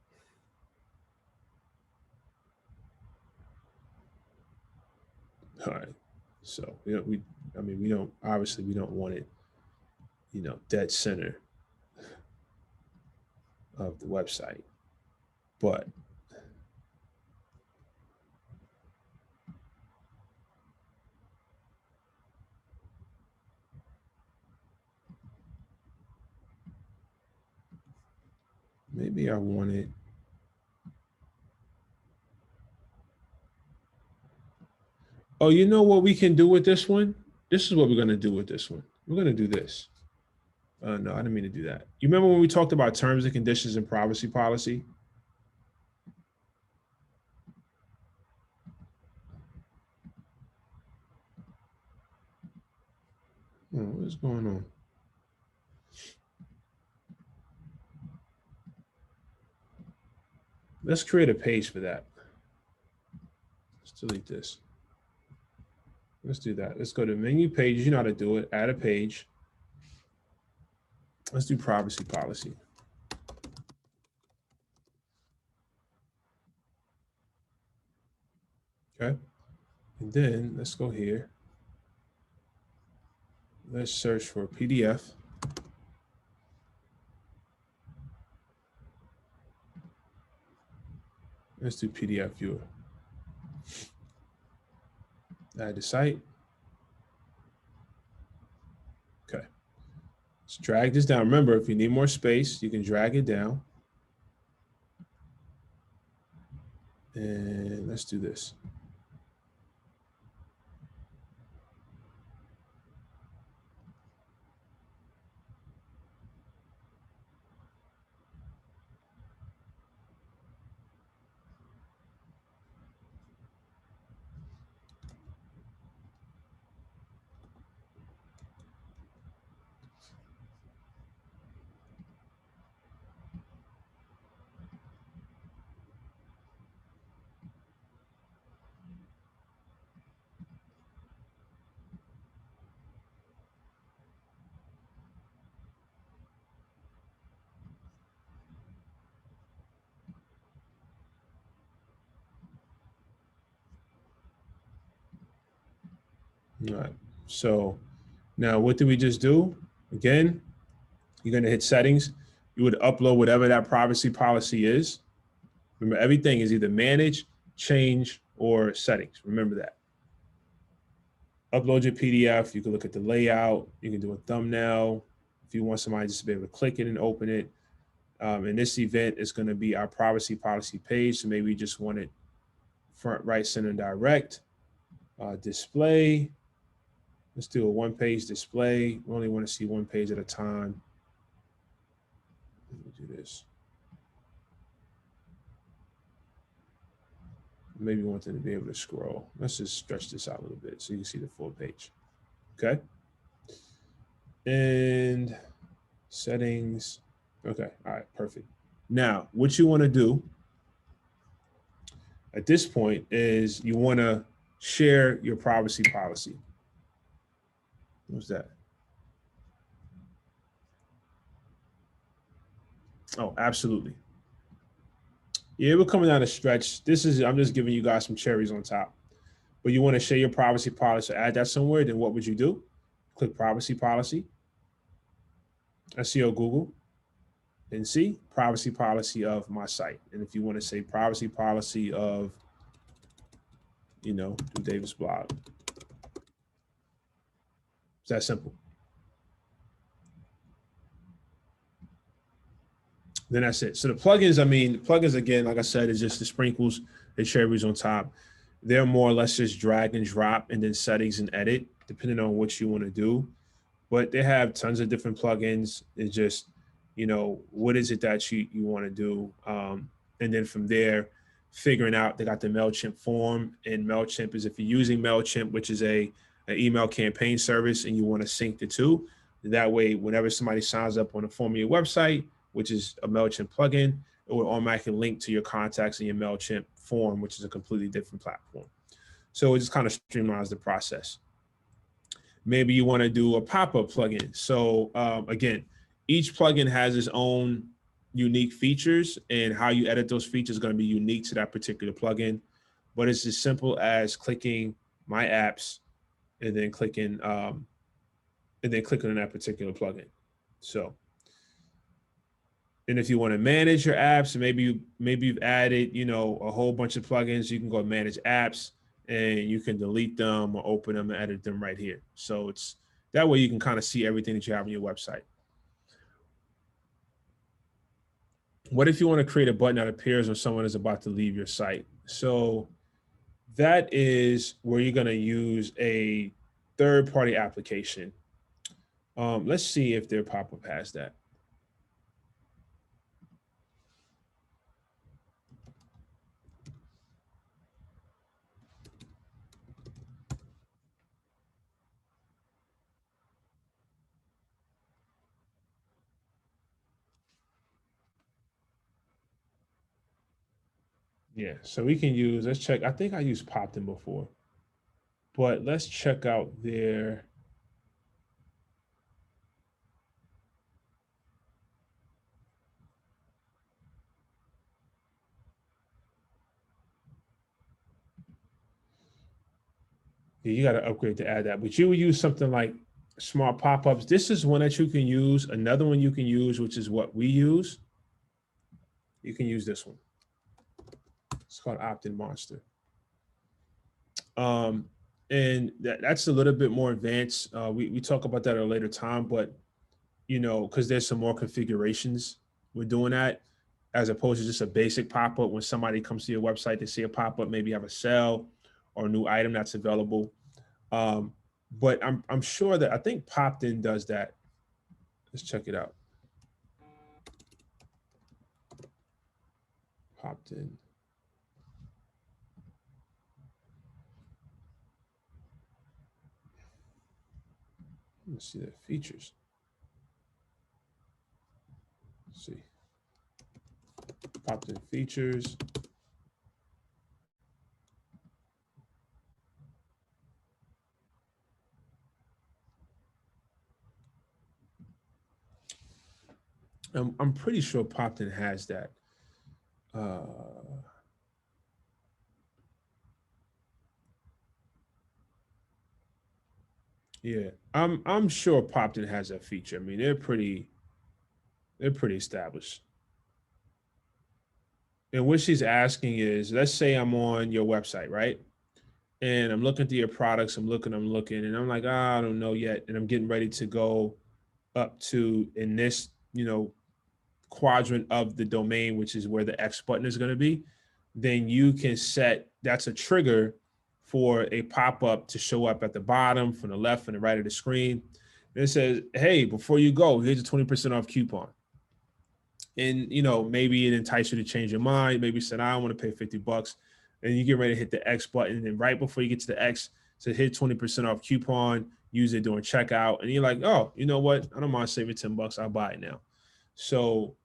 All right. So we don't obviously we don't want it, dead center of the website, but maybe I want it. Oh, you know what we can do with this one? This is what we're going to do with this one. We're going to do this. No, I didn't mean to do that. You remember when we talked about terms and conditions and privacy policy? Oh, what's going on? Let's create a page for that. Let's delete this. Let's do that. Let's go to menu pages. You know how to do it. Add a page. Let's do privacy policy. Okay. And then let's go here. Let's search for PDF. Let's do PDF viewer. Add the site. Okay. Let's drag this down. Remember, if you need more space, you can drag it down. And let's do this. All right. So now what did we just do? Again, you're going to hit settings. You would upload whatever that privacy policy is. Remember, everything is either manage, change, or settings. Remember that. Upload your PDF. You can look at the layout. You can do a thumbnail. If you want somebody just to be able to click it and open it. In this event, it's going to be our privacy policy page. So maybe we just want it front, right, center, direct. Display. Let's do a one-page display. We only want to see one page at a time. Let me do this. Maybe we want them to be able to scroll. Let's just stretch this out a little bit so you can see the full page. Okay. And settings. Okay. All right. Perfect. Now, what you want to do at this point is you want to share your privacy policy. What's that? Oh, absolutely. Yeah, we're coming down a stretch. I'm just giving you guys some cherries on top. But you want to share your privacy policy, add that somewhere, then what would you do? Click privacy policy. SEO Google. And see, privacy policy of my site. And if you want to say privacy policy of, do Davis blog. It's that simple. Then that's it. So the plugins, again, like I said, is just the sprinkles, the cherries on top. They're more or less just drag and drop and then settings and edit, depending on what you want to do. But they have tons of different plugins. It's just, what is it that you want to do? And then from there, figuring out. They got the MailChimp form, and MailChimp is if you're using MailChimp, which is an email campaign service, and you want to sync the two. That way, whenever somebody signs up on the form of your website, which is a MailChimp plugin, it will automatically link to your contacts in your MailChimp form, which is a completely different platform. So it just kind of streamlines the process. Maybe you want to do a pop-up plugin. So again, each plugin has its own unique features, and how you edit those features is going to be unique to that particular plugin. But it's as simple as clicking My Apps and then clicking on that particular plugin. So, and if you want to manage your apps, maybe you've added, a whole bunch of plugins, you can go manage apps, and you can delete them or open them and edit them right here. So it's that way you can kind of see everything that you have on your website. What if you want to create a button that appears when someone is about to leave your site? So that is where you're going to use a third-party application. Let's see if their pop-up has that. Yeah, so we can use, let's check. I think I used Popton before, but let's check out their. Yeah, you got to upgrade to add that, but you would use something like smart pop-ups. This is one that you can use. Another one you can use, which is what we use. You can use this one. It's called Opt-in Monster. And that's a little bit more advanced. We talk about that at a later time, but because there's some more configurations we're doing that, as opposed to just a basic pop-up. When somebody comes to your website, they see a pop-up, maybe you have a sale or a new item that's available. But I'm sure that I think Popton does that. Let's check it out. Popton. Let's see the features. Let's see. Popton features. I'm pretty sure Popton has that. Yeah, I'm sure Popton has that feature. I mean, they're pretty established. And what she's asking is, let's say I'm on your website, right? And I'm looking through your products, I'm looking, and I'm like, I don't know yet. And I'm getting ready to go up to in this, quadrant of the domain, which is where the X button is going to be. Then you can set, that's a trigger for a pop-up to show up at the bottom, from the left and the right of the screen. And it says, hey, before you go, here's a 20% off coupon. And, maybe it entices you to change your mind. Maybe you said, I don't want to pay $50. And you get ready to hit the X button. And right before you get to the X, to hit 20% off coupon, use it during checkout. And you're like, oh, you know what? I don't mind saving $10. I'll buy it now. So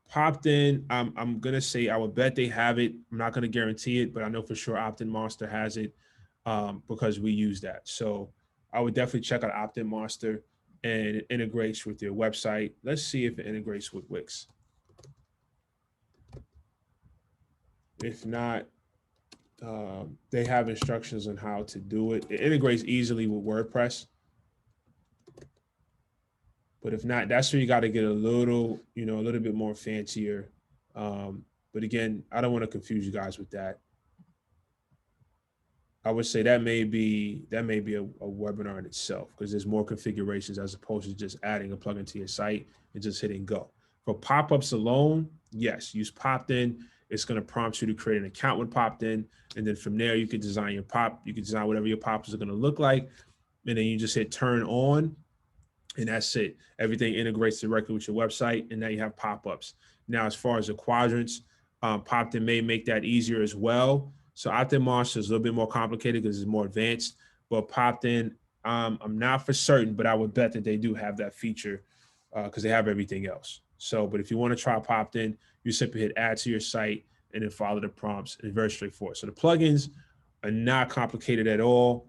Popton, I'm going to say I would bet they have it. I'm not going to guarantee it, but I know for sure Opt-in Monster has it because we use that. So I would definitely check out Opt-in Monster, and it integrates with your website. Let's see if it integrates with Wix. If not, they have instructions on how to do it. It integrates easily with WordPress. But if not, that's where you got to get a little bit more fancier. But again, I don't want to confuse you guys with that. I would say that may be a webinar in itself, because there's more configurations as opposed to just adding a plugin to your site and just hitting go. For pop-ups alone, yes, use Popton. It's going to prompt you to create an account with Popton, and then from there you can design your pop. You can design whatever your pop-ups are going to look like, and then you just hit turn on, and that's it. Everything integrates directly with your website, and now you have pop-ups. Now, as far as the quadrants, Poptin may make that easier as well. So OptinMonster is a little bit more complicated because it's more advanced, but Poptin, I'm not for certain, but I would bet that they do have that feature because they have everything else. So, but if you want to try Poptin, you simply hit add to your site and then follow the prompts. It's very straightforward. So the plugins are not complicated at all.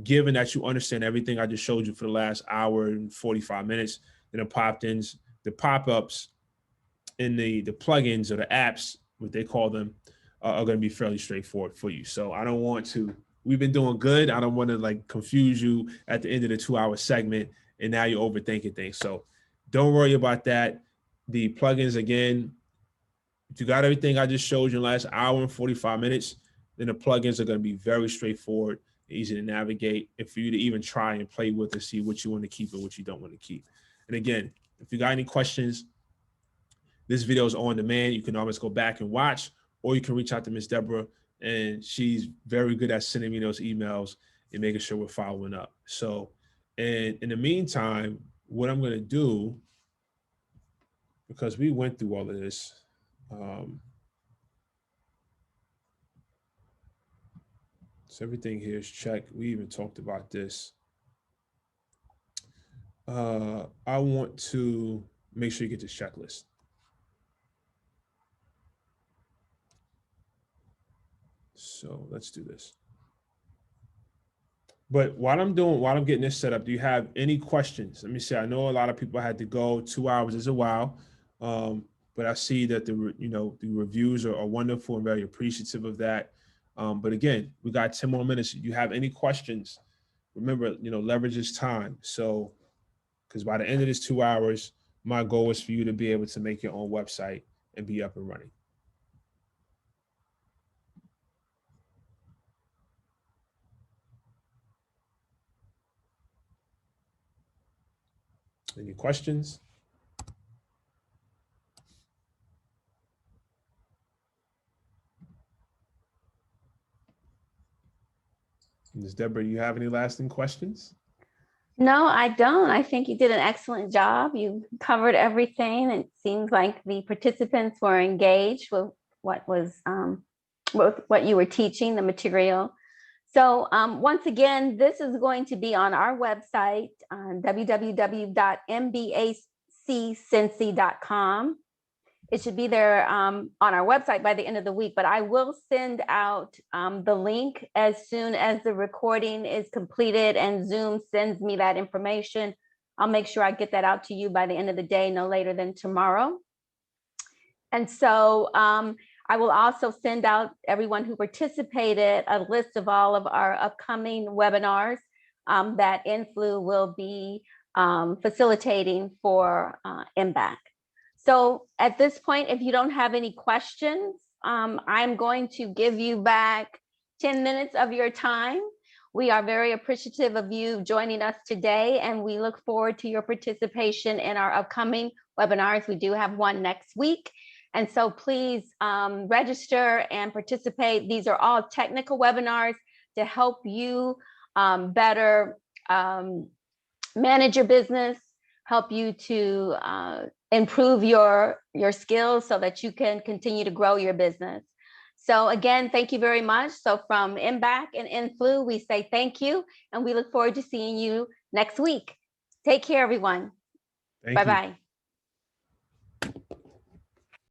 Given that you understand everything I just showed you for the last hour and 45 minutes, then the Poptins, the pop-ups, in the plugins or the apps, what they call them, are going to be fairly straightforward for you. So I don't want to, we've been doing good. I don't want to like confuse you at the end of the 2-hour segment and now you're overthinking things. So don't worry about that. The plugins, again, if you got everything I just showed you in the last hour and 45 minutes, then the plugins are going to be very straightforward, easy to navigate, and for you to even try and play with and see what you want to keep and what you don't want to keep. And again, if you got any questions, this video is on demand. You can always go back and watch, or you can reach out to Miss Deborah, and she's very good at sending me those emails and making sure we're following up. So, and in the meantime, what I'm going to do, because we went through all of this, so everything here is checked. We even talked about this. I want to make sure you get this checklist. So let's do this. But while I'm getting this set up, do you have any questions? Let me see. I know a lot of people had to go. 2 hours is a while, but I see that the reviews are wonderful and very appreciative of that. But again, we got 10 more minutes. If you have any questions, remember, leverage is time. So, because by the end of this 2 hours, my goal is for you to be able to make your own website and be up and running. Any questions? Ms. Deborah, you have any lasting questions? No, I don't. I think you did an excellent job. You covered everything. It seems like the participants were engaged with what you were teaching, the material. So once again, this is going to be on our website, www.mbaccincy.com. It should be there on our website by the end of the week, but I will send out the link as soon as the recording is completed and Zoom sends me that information. I'll make sure I get that out to you by the end of the day, no later than tomorrow. And so I will also send out everyone who participated a list of all of our upcoming webinars that Influ will be facilitating for MBAC. So at this point, if you don't have any questions, I'm going to give you back 10 minutes of your time. We are very appreciative of you joining us today, and we look forward to your participation in our upcoming webinars. We do have one next week. And so please register and participate. These are all technical webinars to help you better manage your business, help you to improve your skills so that you can continue to grow your business. So again, thank you very much. So from MBAC and Influ, we say thank you, and we look forward to seeing you next week. Take care, everyone. Bye-bye.